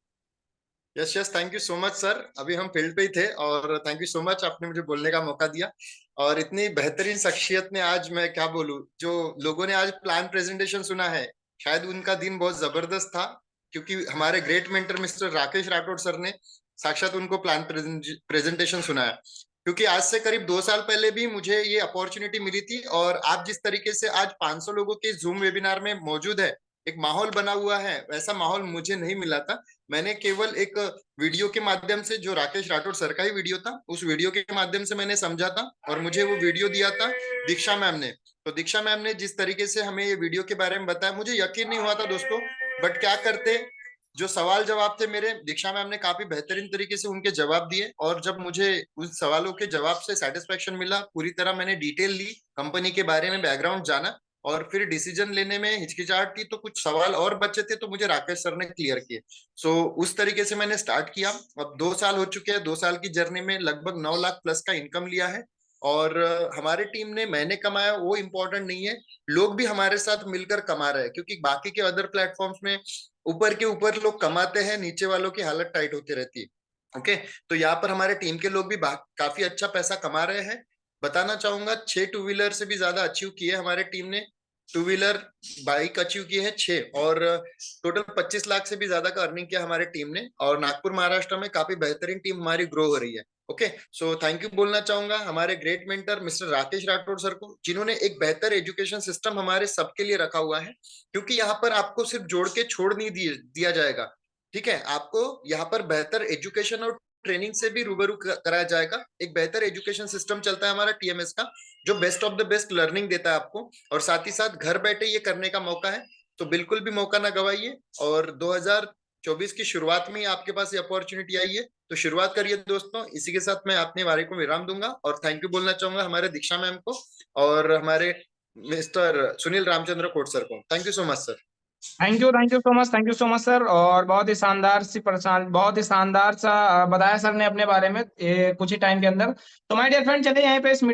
Yes, thank you so much sir. अभी हम फील्ड पे ही थे, और थैंक यू सो मच, आपने मुझे बोलने का मौका दिया। और इतनी बेहतरीन शख्सियत ने, आज मैं क्या बोलूं, जो लोगों ने आज प्लान प्रेजेंटेशन सुना है, शायद उनका दिन बहुत जबरदस्त था, क्योंकि हमारे great mentor mister Rakesh Rathore sir ने साक्षात उनको प्लान प्रेजेंटेशन सुनाया। क्योंकि आज से करीब 2 साल पहले भी मुझे ये अपॉर्चुनिटी मिली थी, और आप जिस तरीके से आज 500 लोगों के जूम वेबिनार में मौजूद है, एक माहौल बना हुआ है, वैसा माहौल मुझे नहीं मिला था। मैंने केवल एक वीडियो के माध्यम से, जो राकेश राठौड़ सर का ही वीडियो था, उस वीडियो के माध्यम से मैंने समझा था, और मुझे वो वीडियो दिया था दीक्षा मैम ने। तो दीक्षा मैम ने जिस तरीके से हमें ये वीडियो के बारे में बताया, मुझे यकीन नहीं हुआ था दोस्तों, बट क्या करते, जो सवाल जवाब थे मेरे, दीक्षा मैम ने काफी बेहतरीन तरीके से उनके जवाब दिए। और जब मुझे उस सवालों के जवाब से सेटिस्फेक्शन मिला, पूरी तरह मैंने डिटेल ली, कंपनी के बारे में बैकग्राउंड जाना, और फिर डिसीजन लेने में हिचकिचाहट थी, तो कुछ सवाल और बचे थे, तो मुझे राकेश सर ने क्लियर किए। सो उस तरीके से मैंने स्टार्ट किया। अब 2 साल हो चुके हैं, 2 साल की जर्नी में लगभग 9 लाख प्लस का इनकम लिया है। और हमारी टीम ने, मैंने कमाया वो इम्पोर्टेंट नहीं है, लोग भी हमारे साथ मिलकर कमा रहे हैं। क्योंकि बाकी के अदर प्लेटफॉर्म्स में ऊपर के ऊपर लोग कमाते हैं, नीचे वालों की हालत टाइट होती रहती है। ओके, तो यहाँ पर हमारे टीम के लोग भी काफी अच्छा पैसा कमा रहे हैं। बताना चाहूंगा, 6 टू व्हीलर से भी ज्यादा अचीव किए हमारे टीम ने। टू व्हीलर बाइक अचीव की है 6, और टोटल 25 लाख से भी ज्यादा का अर्निंग किया हमारे टीम ने। और नागपुर महाराष्ट्र में काफी बेहतरीन टीम हमारी ग्रो हो रही है। ओके, सो थैंक यू बोलना चाहूंगा हमारे great mentor mister Rakesh Rathore sir को, जिन्होंने एक बेहतर एजुकेशन सिस्टम हमारे सबके लिए रखा हुआ है। क्योंकि यहाँ पर आपको सिर्फ जोड़ के छोड़ नहीं दिया जाएगा, ठीक है, आपको यहाँ पर बेहतर एजुकेशन और ट्रेनिंग से भी रूबरू कराया जाएगा। एक बेहतर एजुकेशन सिस्टम चलता है हमारा टीएमएस का, जो best of the best learning देता है आपको, और साथ ही साथ घर बैठे ये करने का मौका है। तो बिल्कुल भी मौका ना गवाइए, और 2024 की शुरुआत में ही आपके पास ये अपॉर्चुनिटी आई है, तो शुरुआत करिए दोस्तों। इसी के साथ मैं अपने बारे को विराम दूंगा, और थैंक यू बोलना चाहूंगा हमारे दीक्षा मैम को, और हमारे मिस्टर सुनील रामचंद्र कोट सर को। Thank you so much sir. Thank you so much sir. और बहुत ही शानदार सी पर्सनल, बहुत ही शानदार सा बताया सर ने अपने बारे में कुछ ही टाइम के अंदर। तो माय डियर फ्रेंड, चलिए यहीं पे इस मीटिंग